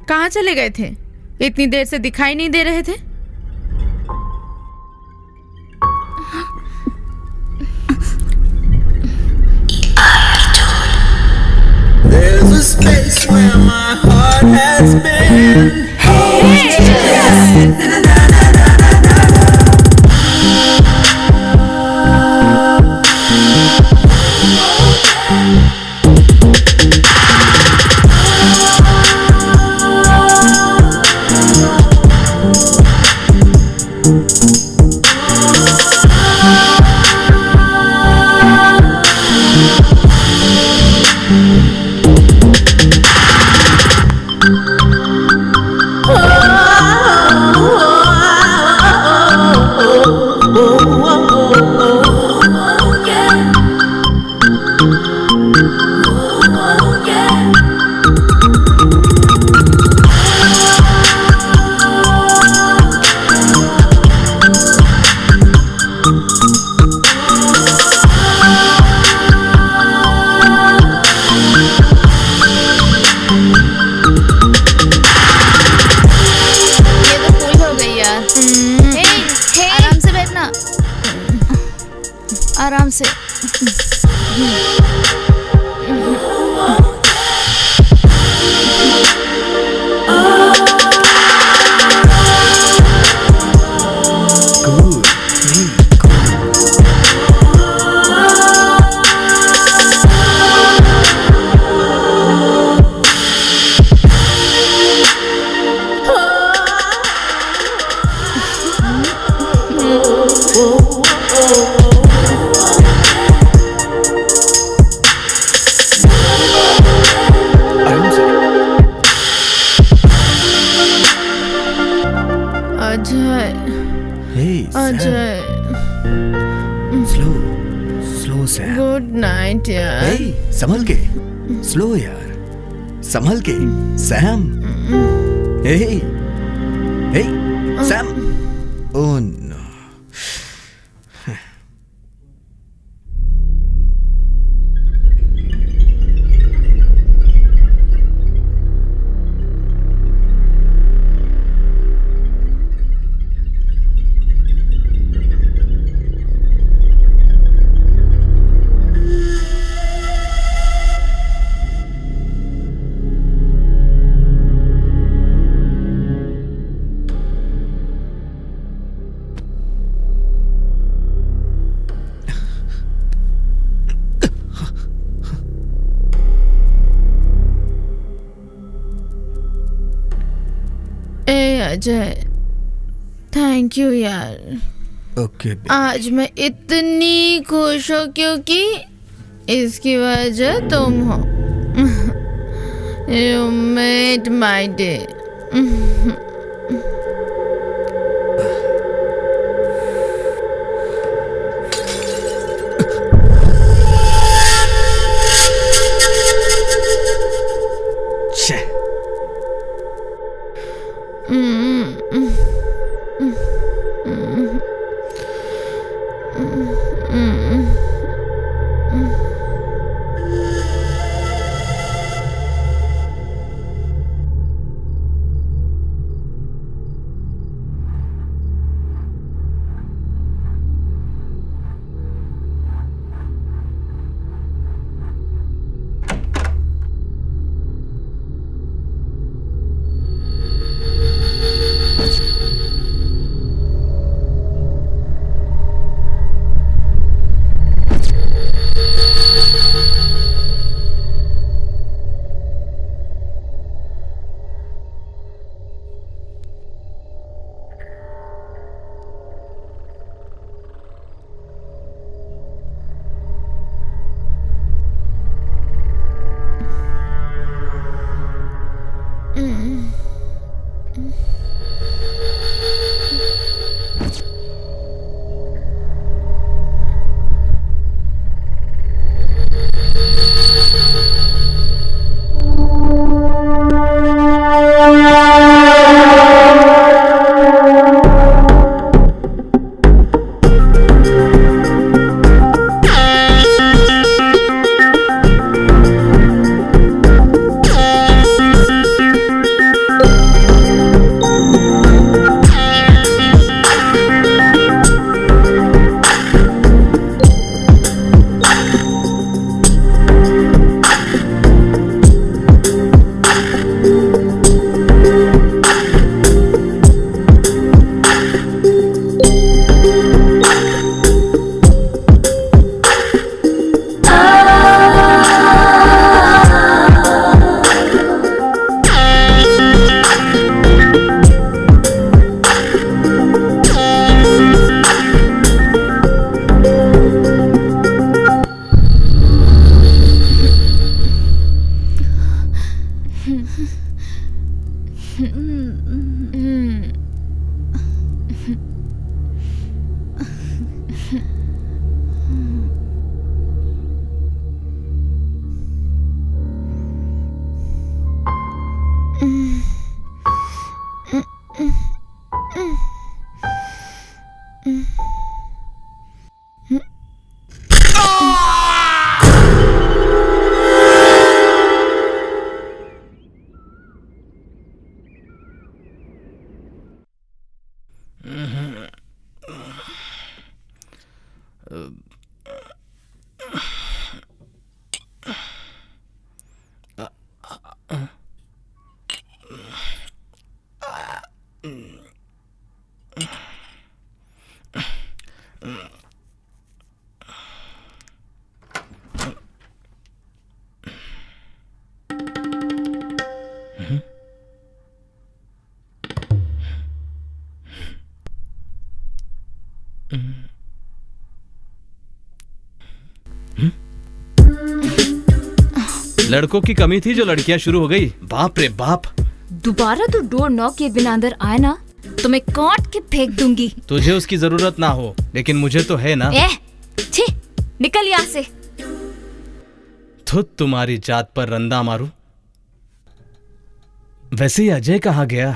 Speaker 3: कहाँ चले गए थे? इतनी देर से दिखाई नहीं दे रहे थे।
Speaker 6: There's a space where my heart has been.
Speaker 3: आराम से। गुड नाइट यार।
Speaker 9: संभल के, स्लो यार, संभल के। Sam, Sam. Oh no.
Speaker 3: Ajay, thank you यार।
Speaker 9: ओके।
Speaker 3: आज मैं इतनी खुश हूँ क्योंकि इसकी वजह तुम हो। You made my day.
Speaker 7: लड़कों की कमी थी जो लड़कियां शुरू हो गई। बाप रे बाप।
Speaker 4: दोबारा तो डोर नॉक किए बिना अंदर आए ना तो मैं काट के फेंक दूंगी।
Speaker 7: तुझे उसकी जरूरत ना हो, लेकिन मुझे तो है ना।
Speaker 4: छी, निकल यहाँ से।
Speaker 7: तो तुम्हारी जात पर रंदा मारू। वैसे ही अजय कहाँ गया?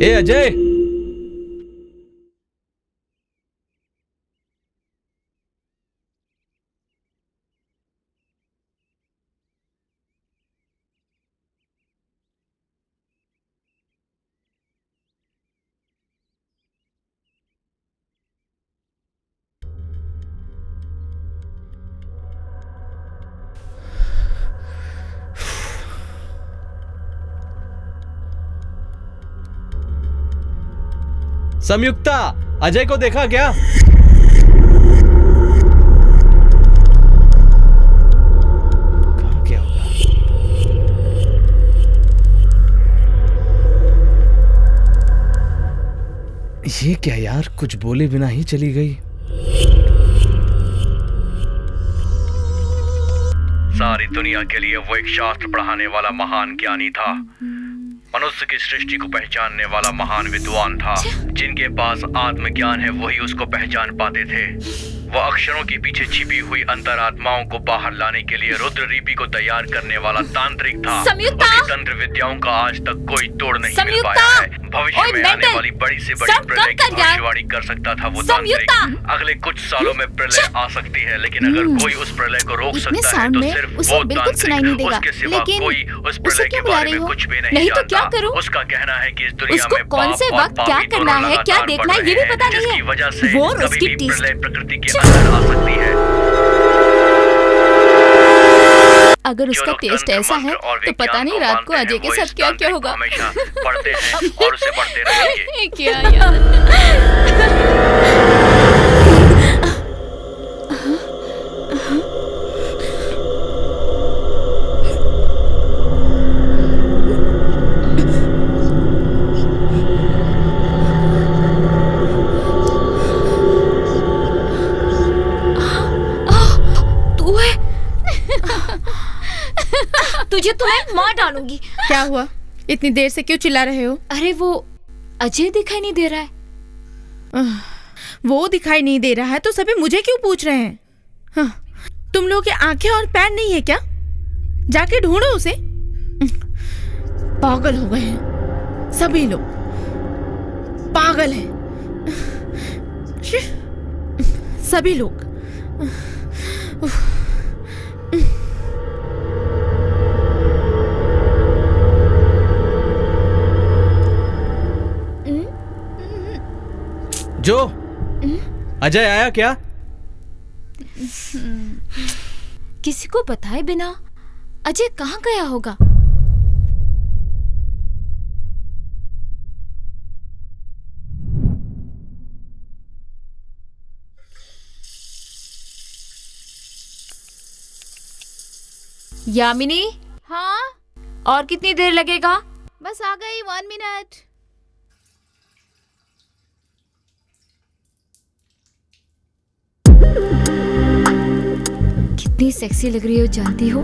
Speaker 7: ए अजय, संयुक्ता, अजय को देखा क्या? कहाँ क्या होगा? ये क्या यार, कुछ बोले बिना ही चली गई।
Speaker 1: सारी दुनिया के लिए वो एक शास्त्र पढ़ाने वाला महान ज्ञानी था, मनुष्य की सृष्टि को पहचानने वाला महान विद्वान था। जिनके पास आत्मज्ञान है वही उसको पहचान पाते थे। वो अक्षरों के पीछे छिपी हुई अंतरात्माओं को बाहर लाने के लिए रुद्र लिपि को तैयार करने वाला तांत्रिक था। उसकी तंत्र विद्याओं का आज तक कोई तोड़ नहीं मिल पाया है। भविष्य में आने वाली बड़ी से बड़ी प्रलय की भविष्यवाणी कर सकता था वो तांत्रिक। अगले कुछ सालों में प्रलय आ सकती है, लेकिन अगर कोई उस प्रलय को रोक सकता है तो सिर्फ वो तांत्रिक। उसके सिवा कोई उस प्रलय के बारे में कुछ भी नहीं जानता। उसका कहना है कि इस दुनिया में
Speaker 4: कौन से वक्त क्या करना है, क्या देखना है, ये भी पता नहीं है।
Speaker 1: वजह से कभी भी प्रलय प्रकृति के अंदर आ सकती है।
Speaker 4: अगर उसका टेस्ट ऐसा है तो पता नहीं रात को अजय के साथ क्या क्या होगा।
Speaker 1: पढ़ते हैं और उसे पढ़ते रहेंगे।
Speaker 4: क्या यार। तुझे तो मैं मार डालूंगी।
Speaker 3: क्या हुआ? इतनी देर से क्यों चिल्ला रहे हो?
Speaker 4: अरे वो अजय दिखाई नहीं दे रहा है।
Speaker 3: वो दिखाई नहीं दे रहा है तो सभी मुझे क्यों पूछ रहे हैं? हाँ, तुम लोगों के आंखें और पैर नहीं है क्या? जाके ढूंढो उसे। पागल हो गए हैं सभी लोग, पागल हैं सभी लोग।
Speaker 7: जो अजय आया क्या?
Speaker 4: किसी को बताए बिना अजय कहाँ गया होगा? यामिनी,
Speaker 2: हाँ
Speaker 4: और कितनी देर लगेगा?
Speaker 2: बस आ गई, 1 मिनट।
Speaker 4: कितनी सेक्सी लग रही हो जानती हो?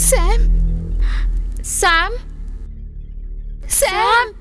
Speaker 4: Sam, Sam, Sam.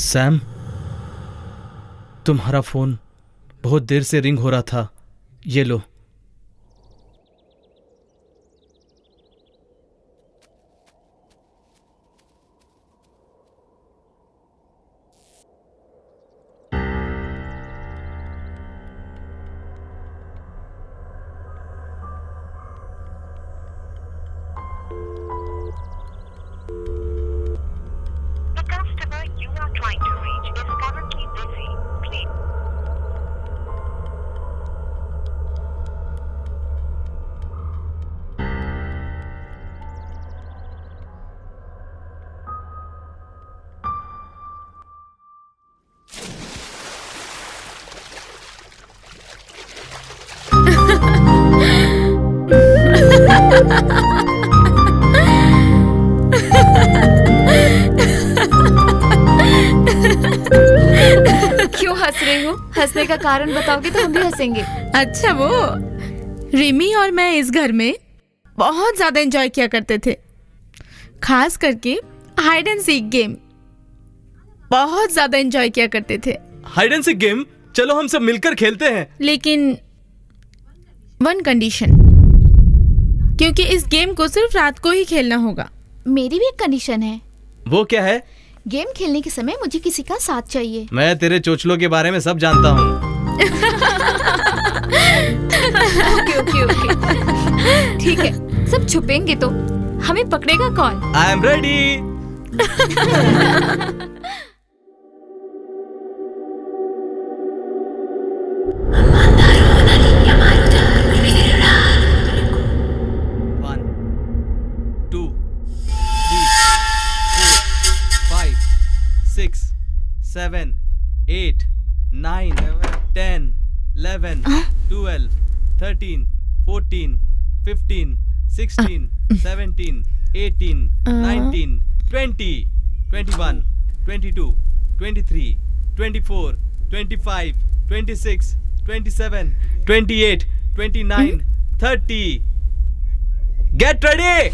Speaker 7: सैम, तुम्हारा फोन बहुत देर से रिंग हो रहा था, ये लो।
Speaker 4: क्यों हंस रही हो? हंसने का कारण बताओगे तो हम भी हंसेंगे।
Speaker 3: अच्छा, वो रिमी और मैं इस घर में बहुत ज्यादा एंजॉय किया करते थे, खास करके हाइड एंड सीक गेम बहुत ज्यादा एंजॉय किया करते थे।
Speaker 7: Hide and seek game? चलो हम सब मिलकर खेलते हैं।
Speaker 3: लेकिन वन कंडीशन, क्योंकि इस गेम को सिर्फ रात को ही खेलना होगा।
Speaker 2: मेरी भी एक कंडीशन है।
Speaker 7: वो क्या है?
Speaker 2: गेम खेलने के समय मुझे किसी का साथ चाहिए।
Speaker 7: मैं तेरे चोचलों के बारे में सब जानता हूँ।
Speaker 4: ओके। ठीक है, सब छुपेंगे तो हमें पकड़ेगा कौन?
Speaker 7: I am ready. Seven, 8, 9, 10, 11, 12, 13, 14, 15, 16, 17, 18, 19, 20, 21, 22, 23, 24, 25, 26, 27, 28, 29, 30. Get ready!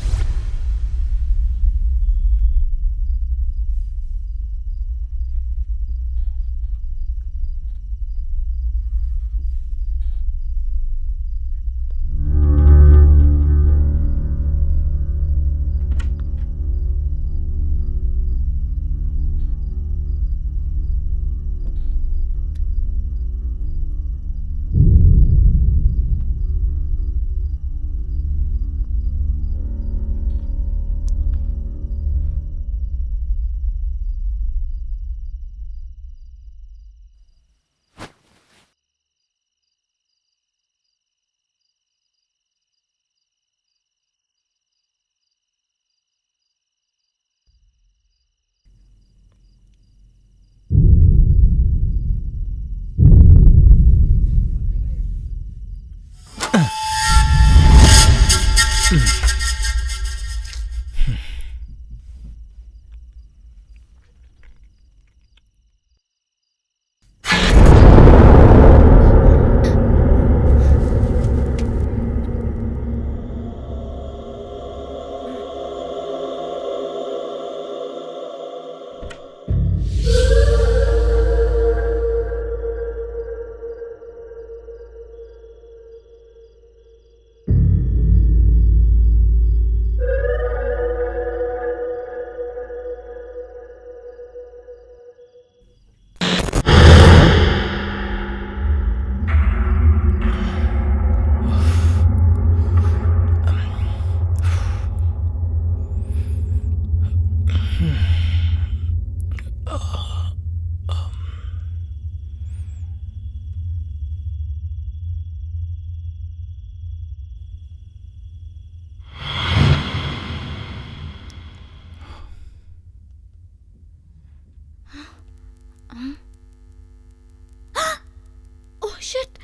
Speaker 4: Shit.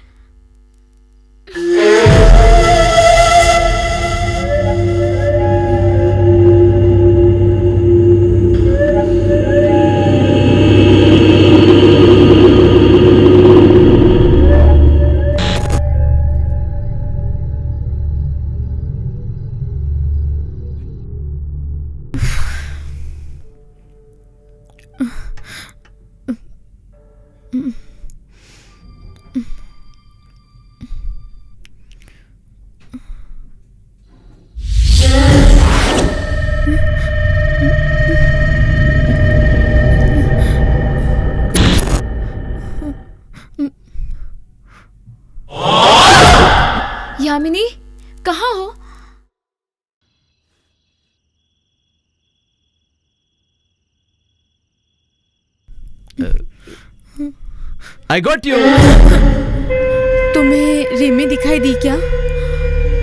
Speaker 4: Yamini, कहाँ हो?
Speaker 7: I got you.
Speaker 3: तुम्हें रिमी दिखाई दी क्या?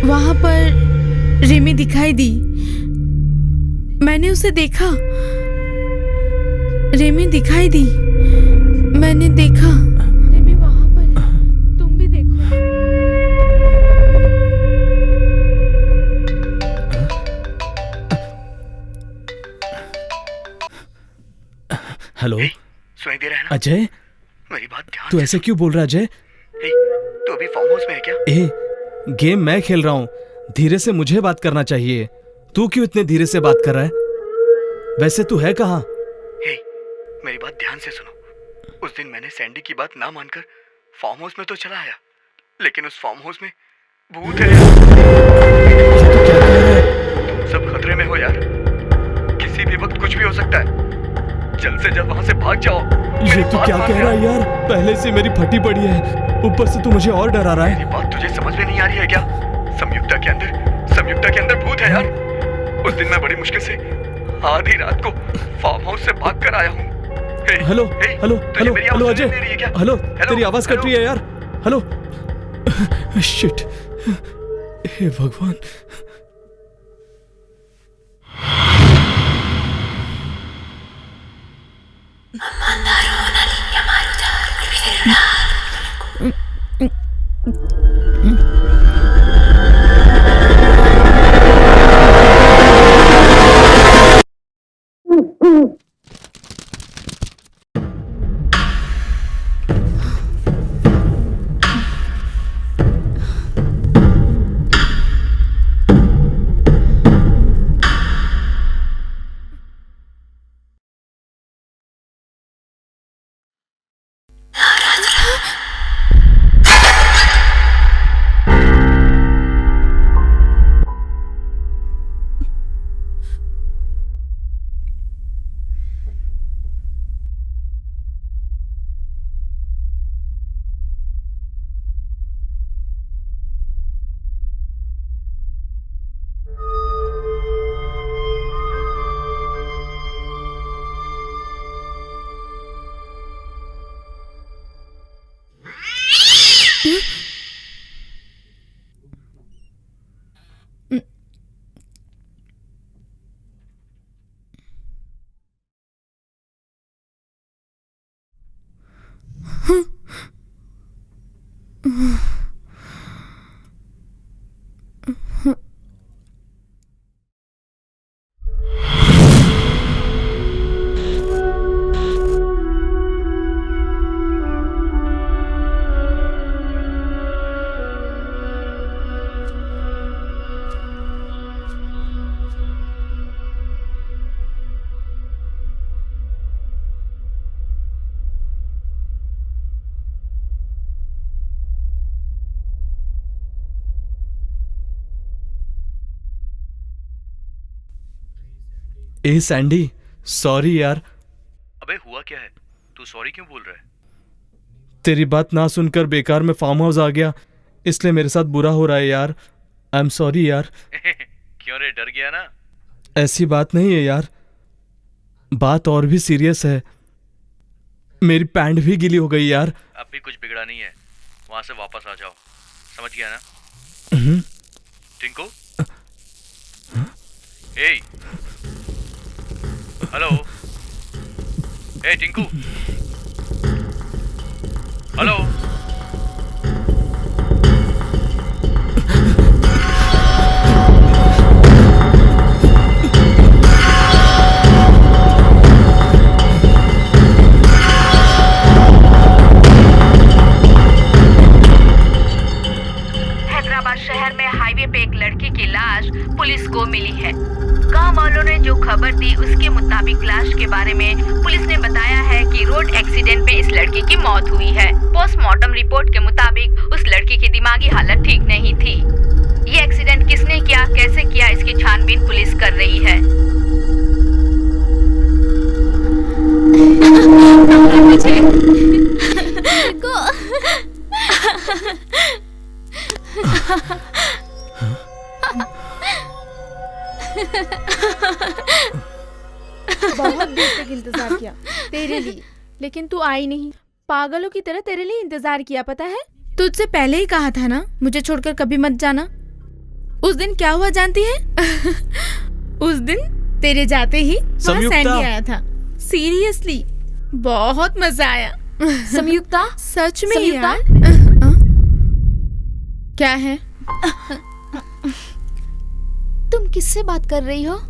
Speaker 3: वहां पर रिमी दिखाई दी। मैंने उसे देखा। रिमी दिखाई दी। मैंने देखा। रिमी वहां पर है। तुम भी देखो।
Speaker 7: हेलो,
Speaker 12: सुनाई दे रहा है ना?
Speaker 7: अजय,
Speaker 12: मेरी बात ध्यान
Speaker 7: तू ऐसे क्यों बोल रहा है अजय?
Speaker 12: तू अभी फार्म हाउस में है क्या?
Speaker 7: गेम मैं खेल रहा हूँ, धीरे से मुझे बात करना चाहिए। तू क्यों इतने धीरे से बात कर रहा है? वैसे तू है कहाँ?
Speaker 12: मेरी बात ध्यान से सुनो। उस दिन मैंने सैंडी की बात ना मानकर फार्म हाउस में तो चला आया, लेकिन उस फार्म हाउस में भूत है। तुम सब खतरे में हो यार, किसी भी वक्त कुछ भी हो सकता है। जल्द से जल्द वहां से भाग जाओ।
Speaker 7: ये तू क्या कह रहा है यार? पहले से मेरी फटी पड़ी है, ऊपर से तू मुझे और डरा रहा है।
Speaker 12: मेरी बात तुझे समझ में नहीं आ रही है क्या? संयुक्ता के अंदर भूत है यार। उस दिन मैं बड़ी मुश्किल से आधी रात को फार्म हाउस से भाग कर आया हूँ।
Speaker 7: Hello hello hello hello Ajay, hello, तेरी आवाज कट रही है यार। हेलो, शिट, हे भगवान। ए सैंडी, सॉरी यार।
Speaker 1: अबे हुआ क्या है? तू सॉरी क्यों बोल रहा है?
Speaker 7: तेरी बात ना सुनकर बेकार में फार्म हाउस आ गया, इसलिए मेरे साथ बुरा हो रहा है यार। आई एम सॉरी यार।
Speaker 1: क्यों रे, डर गया ना?
Speaker 7: ऐसी बात नहीं है यार, बात और भी सीरियस है। मेरी पैंट भी गीली हो गई यार।
Speaker 1: अब भी कुछ बिगड़ा नहीं है, वहां से वापस आ जाओ, समझ गया ना? टिंकू, ए, हेलो, ए टिंकू, हेलो,
Speaker 2: पुलिस को मिली है। गांव वालों ने जो खबर दी उसके मुताबिक लाश के बारे में पुलिस ने बताया है कि रोड एक्सीडेंट में इस लड़की की मौत हुई है। पोस्टमार्टम रिपोर्ट के मुताबिक उस लड़की की दिमागी हालत ठीक नहीं थी। ये एक्सीडेंट किसने किया, कैसे किया, इसकी छानबीन पुलिस कर रही है।
Speaker 3: बहुत देर तक इंतजार किया तेरे लिए, लेकिन तू आई नहीं। पागलों की तरह तेरे लिए इंतजार किया, पता है? तुझसे पहले ही कहा था ना मुझे छोड़कर कभी मत जाना। उस दिन क्या हुआ जानती है? उस दिन तेरे जाते ही वहाँ सैंडी आया था। सीरियसली बहुत मजा आया।
Speaker 4: संयुक्ता,
Speaker 3: सच में
Speaker 4: संयुक्ता?
Speaker 3: यार। क्या है?
Speaker 4: तुम किससे बात कर रही हो?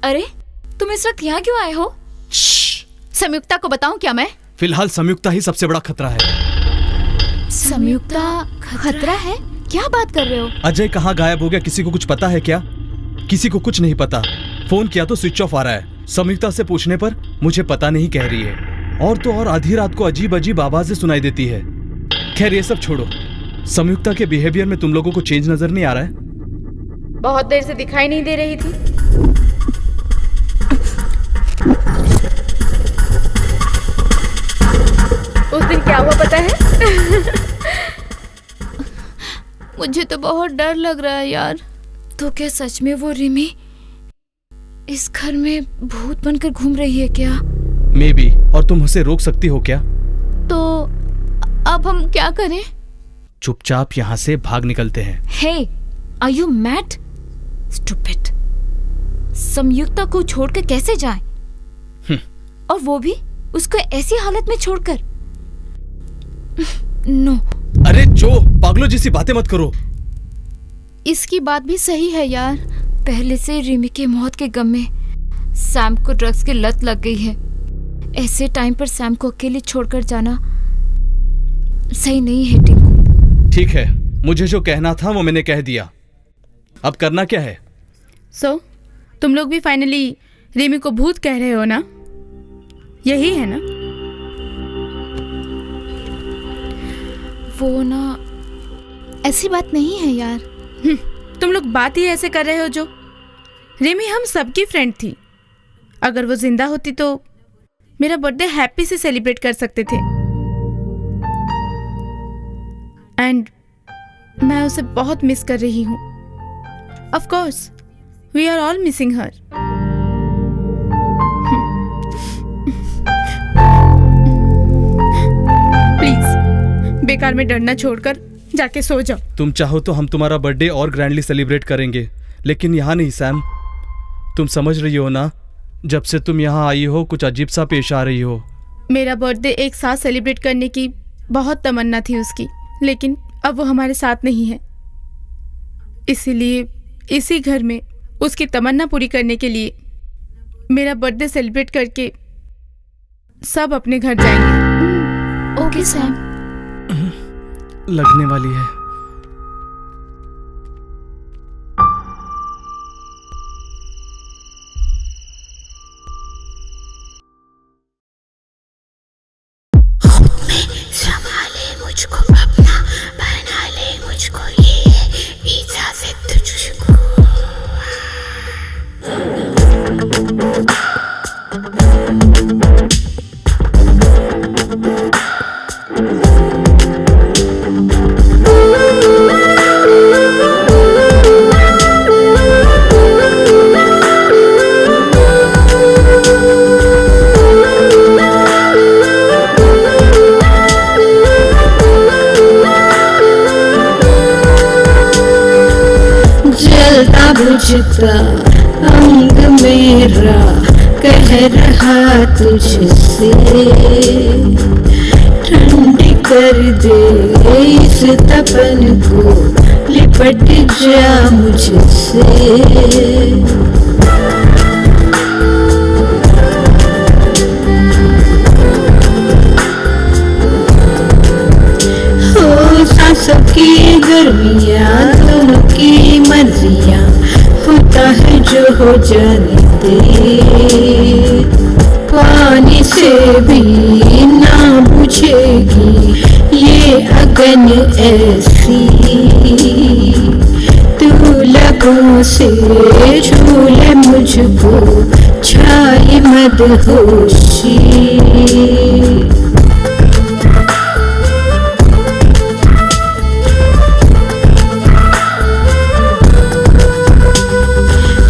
Speaker 4: अरे तुम इस वक्त यहाँ क्यों आए हो? संयुक्ता को बताऊं क्या मैं?
Speaker 5: फिलहाल संयुक्ता ही सबसे बड़ा खतरा है।
Speaker 4: संयुक्ता खतरा है? क्या बात कर रहे हो?
Speaker 5: अजय कहाँ गायब हो गया, किसी को कुछ पता है क्या? किसी को कुछ नहीं पता। फोन किया तो स्विच ऑफ आ रहा है। संयुक्ता से पूछने पर मुझे पता नहीं कह रही है। और तो और आधी रात को अजीब अजीब आवाजें सुनाई देती है। खैर ये सब छोड़ो, संयुक्ता के बिहेवियर में तुम लोगों को चेंज नजर नहीं आ रहा है?
Speaker 3: बहुत देर से दिखाई नहीं दे रही थी। उस दिन क्या हुआ पता है?
Speaker 4: मुझे तो बहुत डर लग रहा है यार। तो क्या सच में वो रिमी इस घर में भूत बनकर घूम रही है क्या?
Speaker 5: May be. और तुम उसे रोक सकती हो क्या?
Speaker 4: तो अब हम क्या करें?
Speaker 5: चुपचाप यहाँ से भाग निकलते हैं।
Speaker 4: हे, आर यू मैड? स्टूपिड। संयुक्ता को छोड़कर कैसे जाएं? और वो भी उसको ऐसी हालत में छोड़कर? नो।
Speaker 5: अरे जो पागलों जैसी बातें मत करो।
Speaker 4: इसकी बात भी सही है यार। पहले से रिमी के मौत के गम में सैम को ड्रग्स की लत लग गई है। ऐसे टाइम पर सैम को अकेले छोड़कर जाना सही नहीं है टिंकू।
Speaker 5: ठीक है, मुझे जो कहना था वो मैंने कह दिया। अब करना क्या है?
Speaker 3: तुम लोग भी फाइनली रिमी को भूत कह रहे हो ना? यही है ना?
Speaker 4: वो ना, ऐसी बात नहीं है यार।
Speaker 3: तुम लोग बात ही ऐसे कर रहे हो जो। रिमी हम सबकी फ्रेंड थी। अगर वो जिंदा होती तो मेरा बर्थडे हैप्पी से सेलिब्रेट कर सकते थे। एंड मैं उसे बहुत मिस कर रही हूँ। Of course we are all missing her. Please बेकार में डरना छोड़कर जाके सो जाओ।
Speaker 7: तुम चाहो तो हम तुम्हारा बर्थडे और ग्रैंडली सेलिब्रेट करेंगे, लेकिन यहाँ नहीं सैम। तुम समझ रही हो ना, जब से तुम यहाँ आई हो कुछ अजीब सा पेश आ रही हो।
Speaker 3: मेरा बर्थडे एक साथ सेलिब्रेट करने की बहुत तमन्ना थी उसकी, लेकिन अब वो हमारे साथ नहीं है। इसीलिए इसी घर में उसकी तमन्ना पूरी करने के लिए मेरा बर्थडे सेलिब्रेट करके सब अपने घर जाएंगे।
Speaker 4: Okay Sam.
Speaker 7: लगने वाली है।
Speaker 8: संभाले मुझको अपना, बना ले मुझको, ये इजाजत तुझको। जलता बुझता अंग मेरा कह रहा तुझसे, ठंडी कर दे इस तपन को, लिपट जा मुझसे। हो सांसों की गर्मियाँ, दोनों की मर्जियाँ, होता है जो हो जाने दे। पानी से भी ना बुझेगी ये अगन ऐसी, तू लगों से छू ले मुझको, छाई मदहोशी।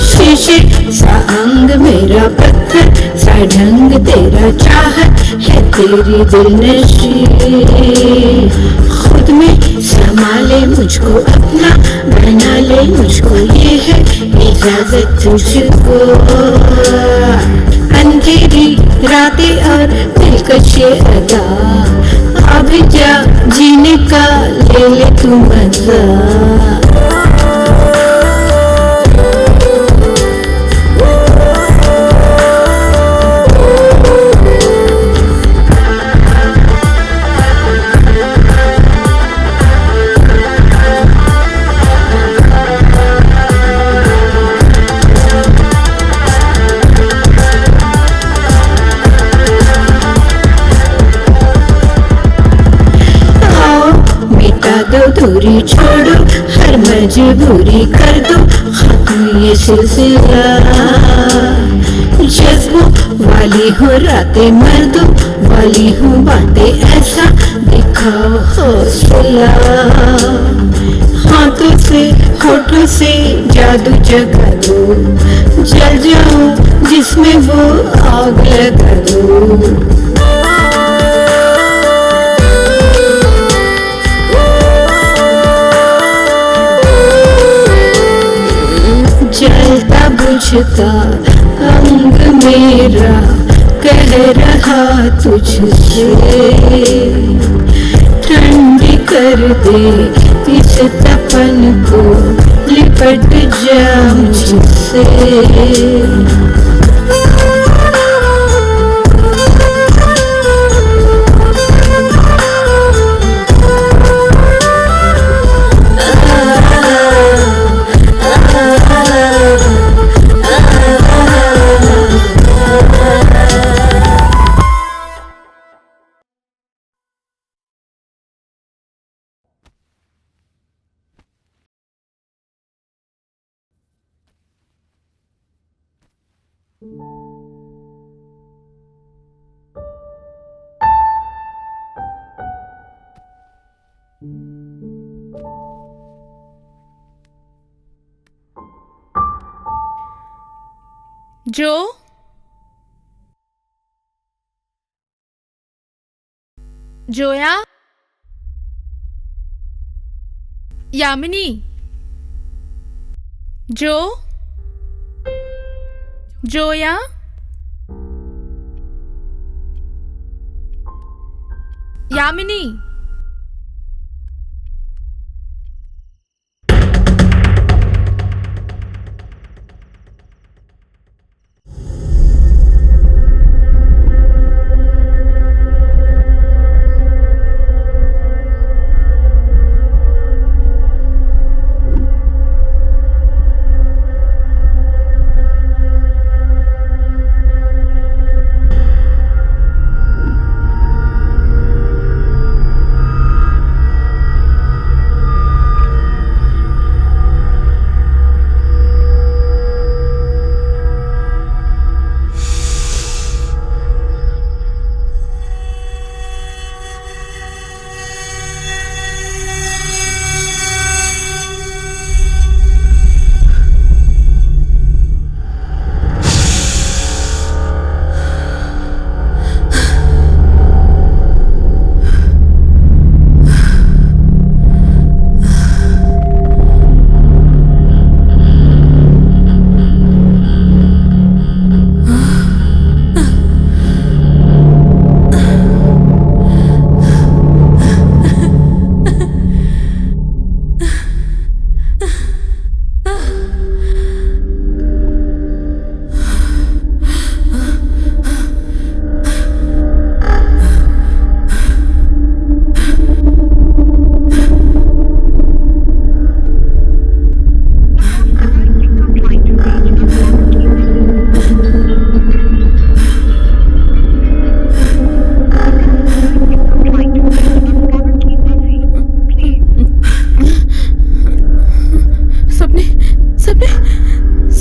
Speaker 8: शीशे सा अंग मेरा, पत्थर सा ढंग तेरा, चाहत है तेरी दिलनशी। खुद में संभाले मुझको अपना, बना ले मुझको, ये है इजाजत तुझको। अंधेरी रातें और दिलकश अदा, अभी जा जीने का ले ले तू मजा। दूरी छोड़ो, हर मजबूरी कर दो खत्म ये सिलसिला। जज्बों वाली हो रातें, मर्दों वाली हो बातें, ऐसा दिखाओ हौसला। हाथों से होठों से जादू जगा दो, जल जाओ जिसमें वो आग लगा दो। जलता बुझता अंग मेरा कह रहा तुझसे, ठंडी कर दे इस तपन को, लिपट जा मुझसे।
Speaker 3: जो जोया, यामिनी, जोया, यामिनी।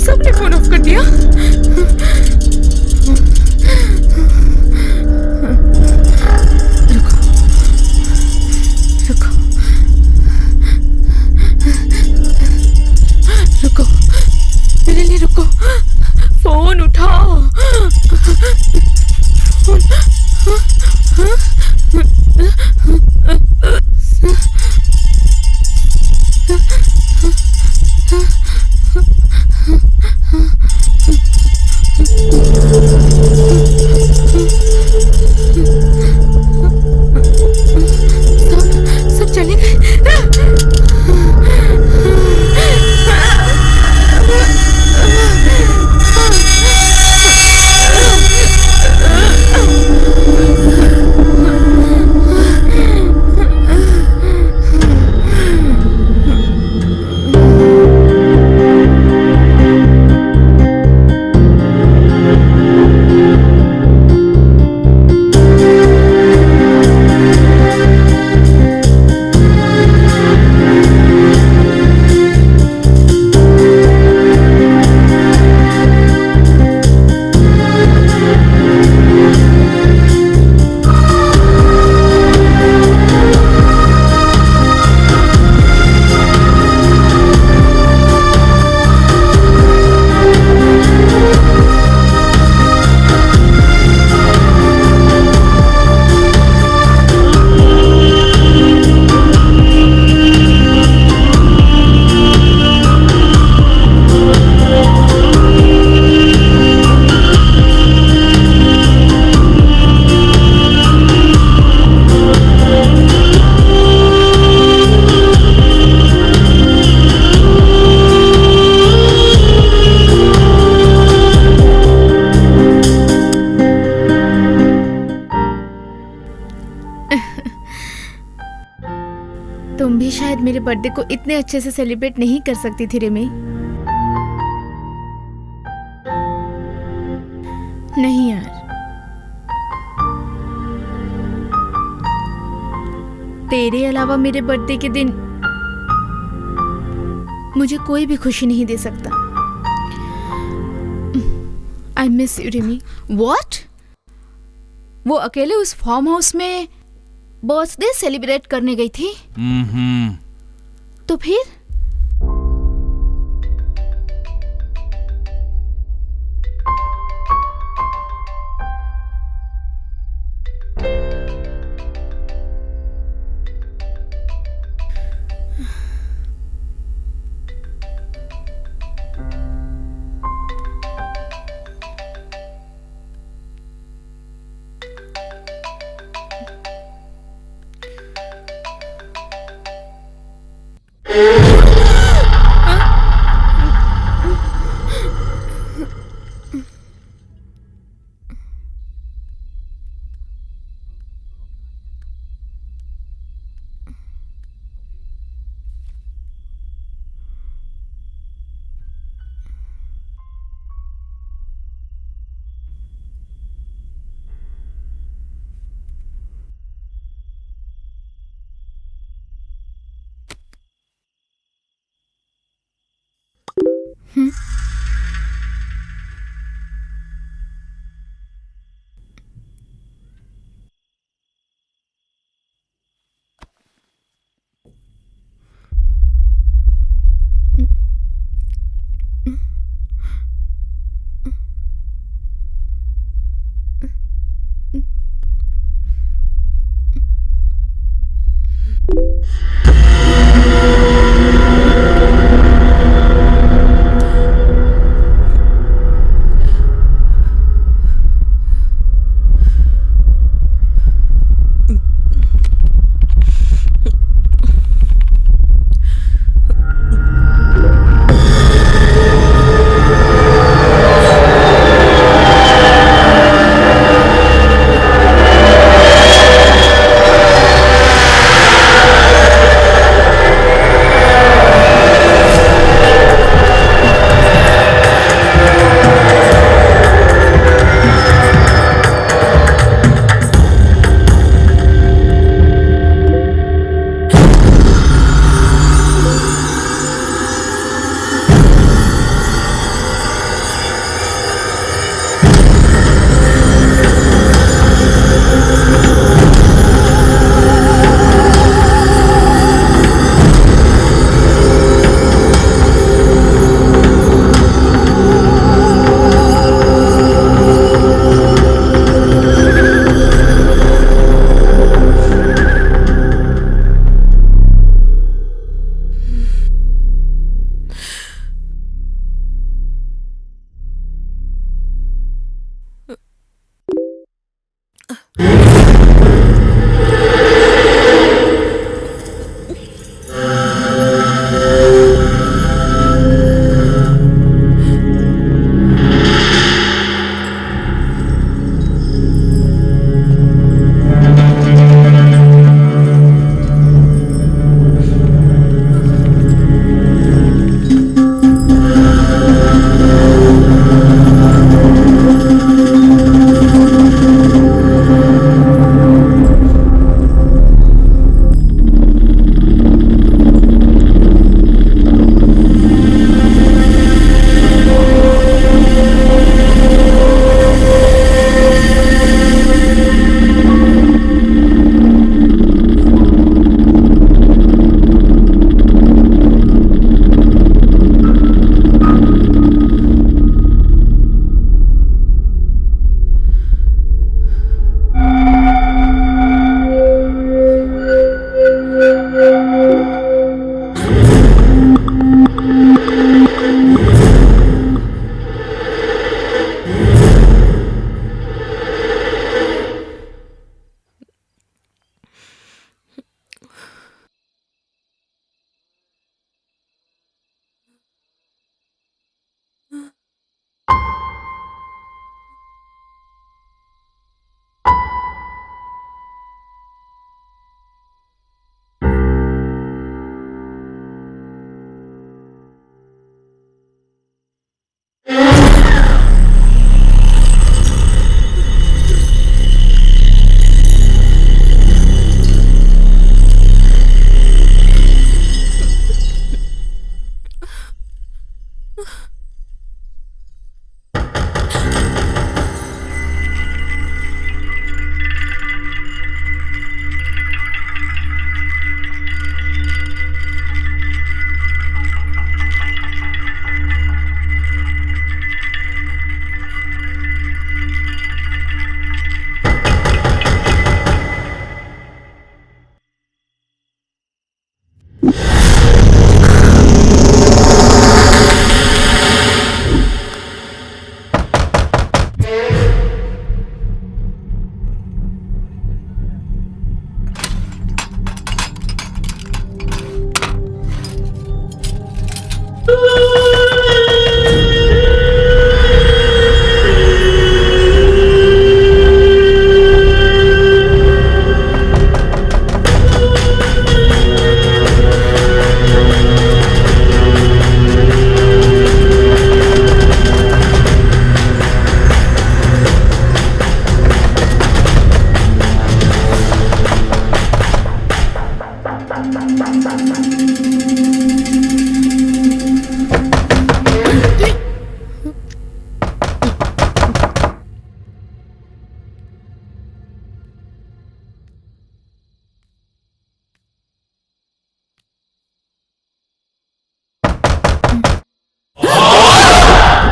Speaker 3: सबने फोन ऑफ कर दिया। रुको, मेरे लिए रुको, फोन उठाओ। सब चले गए। तुम भी शायद मेरे बर्थडे को इतने अच्छे से सेलिब्रेट नहीं कर सकती थी रिमी। नहीं यार, तेरे अलावा मेरे बर्थडे के दिन मुझे कोई भी खुशी नहीं दे सकता। I miss you Rimi.
Speaker 4: What? वो अकेले उस फार्म हाउस में बर्थडे सेलिब्रेट करने गई थी? तो फिर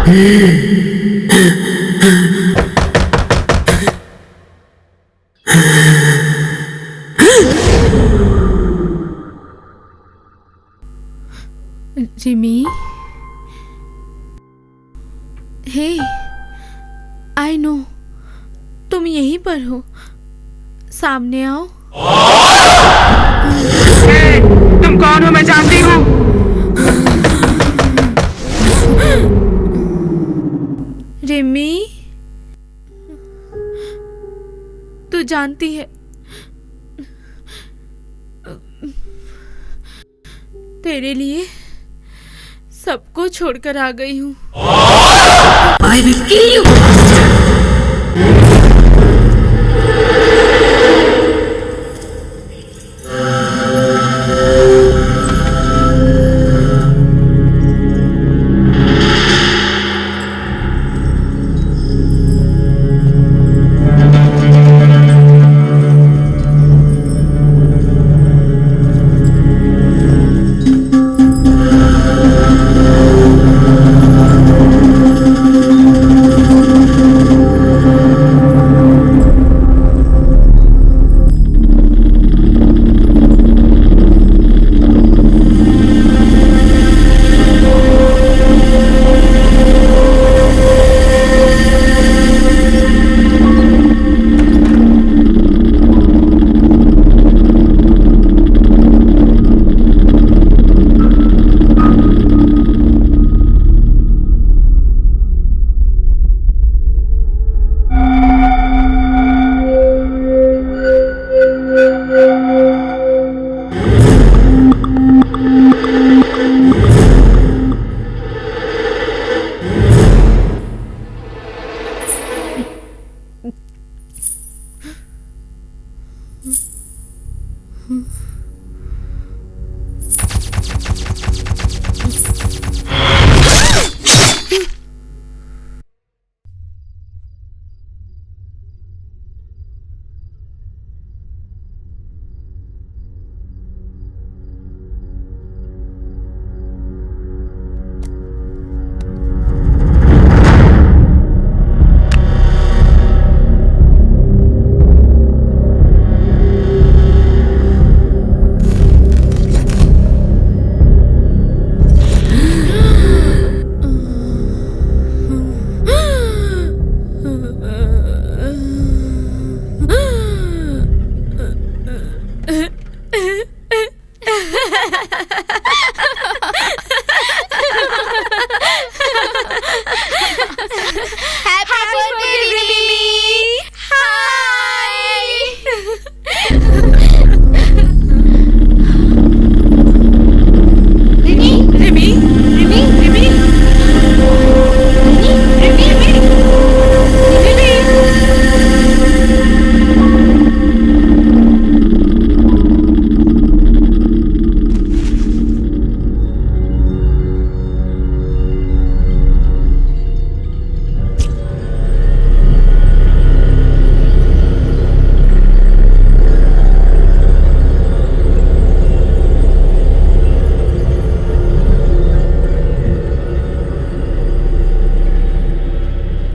Speaker 3: रिमी, हे, आई नो तुम यहीं पर हो, सामने आओ।
Speaker 13: तुम कौन हो? मैं जानती हूँ।
Speaker 3: रिमी, तू जानती है तेरे लिए सबको छोड़कर आ गई हूँ।
Speaker 8: I will kill you.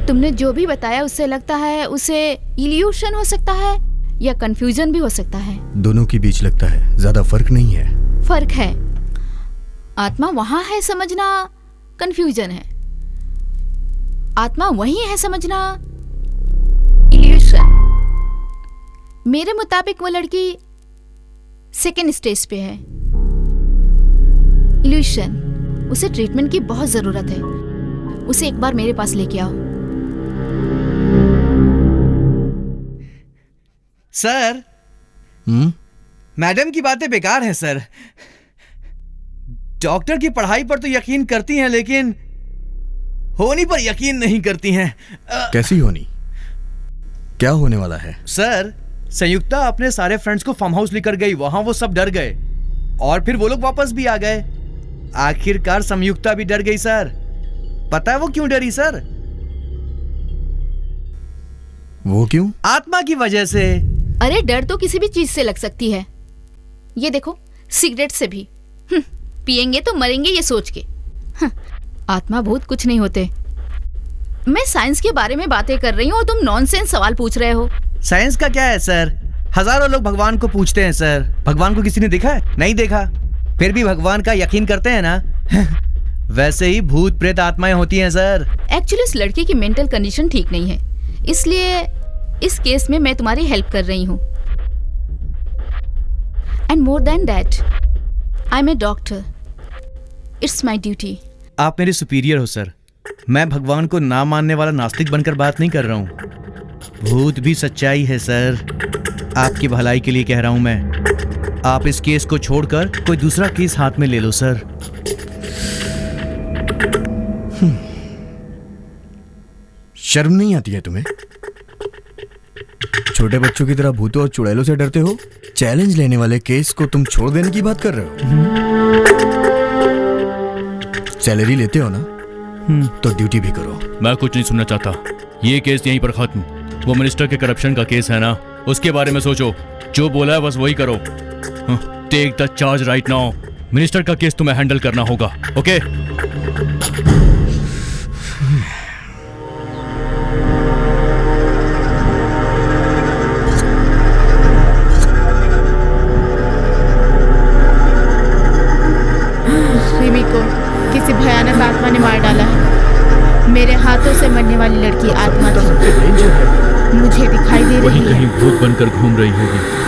Speaker 4: तुमने जो भी बताया उससे लगता है उसे इल्यूशन हो सकता है या कंफ्यूजन भी हो सकता है।
Speaker 9: दोनों के बीच लगता है ज्यादा फर्क नहीं है।
Speaker 4: फर्क है, आत्मा वहां है समझना कंफ्यूजन है, आत्मा वहीं है समझना इल्यूशन। मेरे मुताबिक वो लड़की सेकेंड स्टेज पे है, इल्यूशन। उसे ट्रीटमेंट की बहुत जरूरत है, उसे एक बार मेरे पास लेके आओ।
Speaker 14: सर, मैडम की बातें बेकार हैं सर। डॉक्टर की पढ़ाई पर तो यकीन करती हैं लेकिन होनी पर यकीन नहीं करती हैं।
Speaker 9: कैसी होनी? क्या होने वाला है?
Speaker 14: सर, संयुक्ता अपने सारे फ्रेंड्स को फार्म हाउस लेकर गई, वहां वो सब डर गए और फिर वो लोग वापस भी आ गए। आखिरकार संयुक्ता भी डर गई सर। पता है वो क्यों डरी सर?
Speaker 9: वो क्यों?
Speaker 14: आत्मा की वजह से।
Speaker 4: अरे डर तो किसी भी चीज से लग सकती है, ये देखो सिगरेट से भी। पिएंगे तो मरेंगे ये सोच के। आत्मा भूत कुछ नहीं होते, मैं साइंस के बारे में बातें कर रही हूँ और तुम नॉनसेंस सवाल पूछ रहे हो।
Speaker 14: साइंस का क्या है सर? हजारों लोग भगवान को पूछते हैं सर। भगवान को किसी ने देखा है? नहीं देखा, फिर भी भगवान का यकीन करते हैं ना। वैसे ही भूत प्रेत आत्माएं होती हैं सर।
Speaker 4: एक्चुअली इस लड़की की मेंटल कंडीशन ठीक नहीं है, इसलिए इस केस में मैं तुम्हारी हेल्प कर रही हूँ। And more than that, I am a doctor, it's my duty.
Speaker 14: आप मेरे सुपीरियर हो सर। मैं भगवान को ना मानने वाला नास्तिक बनकर बात नहीं कर रहा हूँ। भूत भी सच्चाई है सर। आपकी भलाई के लिए कह रहा हूँ मैं। आप इस केस को छोड़कर कोई दूसरा केस हाथ में ले लो सर।
Speaker 9: शर्म नहीं आती है तुम्हें? छोटे बच्चों की तरह भूतों और चुड़ैलों से डरते हो? चैलेंज लेने वाले केस को तुम छोड़ देने की बात कर रहे हो? सैलरी लेते हो ना, तो ड्यूटी भी करो।
Speaker 5: मैं कुछ नहीं सुनना चाहता। ये केस यहीं पर खत्म। वो मिनिस्टर के करप्शन का केस है ना, उसके बारे में सोचो। जो बोला है बस वही करो। Take the charge right now. Minister का केस तुम्हें हैंडल करना होगा, ओके?
Speaker 3: रिमी को किसी भयानक आत्मा ने मार डाला है। मेरे हाथों से मरने वाली लड़की आत्मा थी। मुझे दिखाई दे रही है।
Speaker 5: कहीं भूत बनकर घूम रही होगी।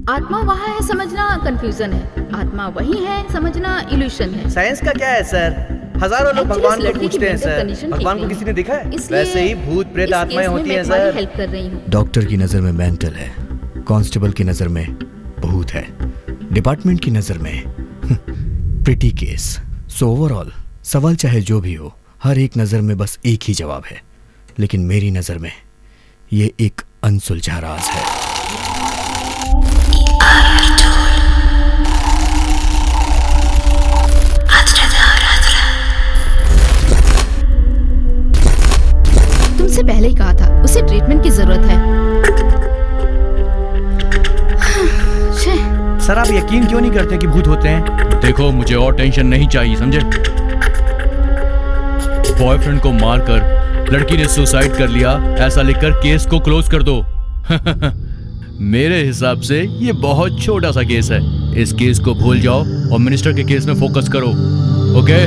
Speaker 4: आत्मा वहाँ है समझना कंफ्यूजन है, आत्मा वही है समझना इल्यूशन है।
Speaker 14: साइंस का क्या है सर? हजारों लोग भगवान को पूछते हैं सर। भगवान को किसी ने देखा है? वैसे ही भूत प्रेत आत्माएं होती हैं सर।
Speaker 4: हेल्प कर रही हूँ।
Speaker 9: डॉक्टर की नजर में मेंटल है, कांस्टेबल की नजर में भूत है, डिपार्टमेंट की नजर में प्रिटी केस। सो ओवरऑल सवाल चाहे जो भी हो, हर एक नजर में बस एक ही जवाब है, लेकिन मेरी नजर में ये एक अनसुलझा राज है।
Speaker 4: तुमसे पहले ही कहा था उसे ट्रीटमेंट की जरूरत है।
Speaker 14: सर आप यकीन क्यों नहीं करते कि भूत होते हैं?
Speaker 5: देखो मुझे और टेंशन नहीं चाहिए, समझे? बॉयफ्रेंड को मारकर लड़की ने सुसाइड कर लिया, ऐसा लिखकर केस को क्लोज कर दो। मेरे हिसाब से ये बहुत छोटा सा केस है। इस केस को भूल जाओ और मिनिस्टर के केस में फोकस करो, ओके?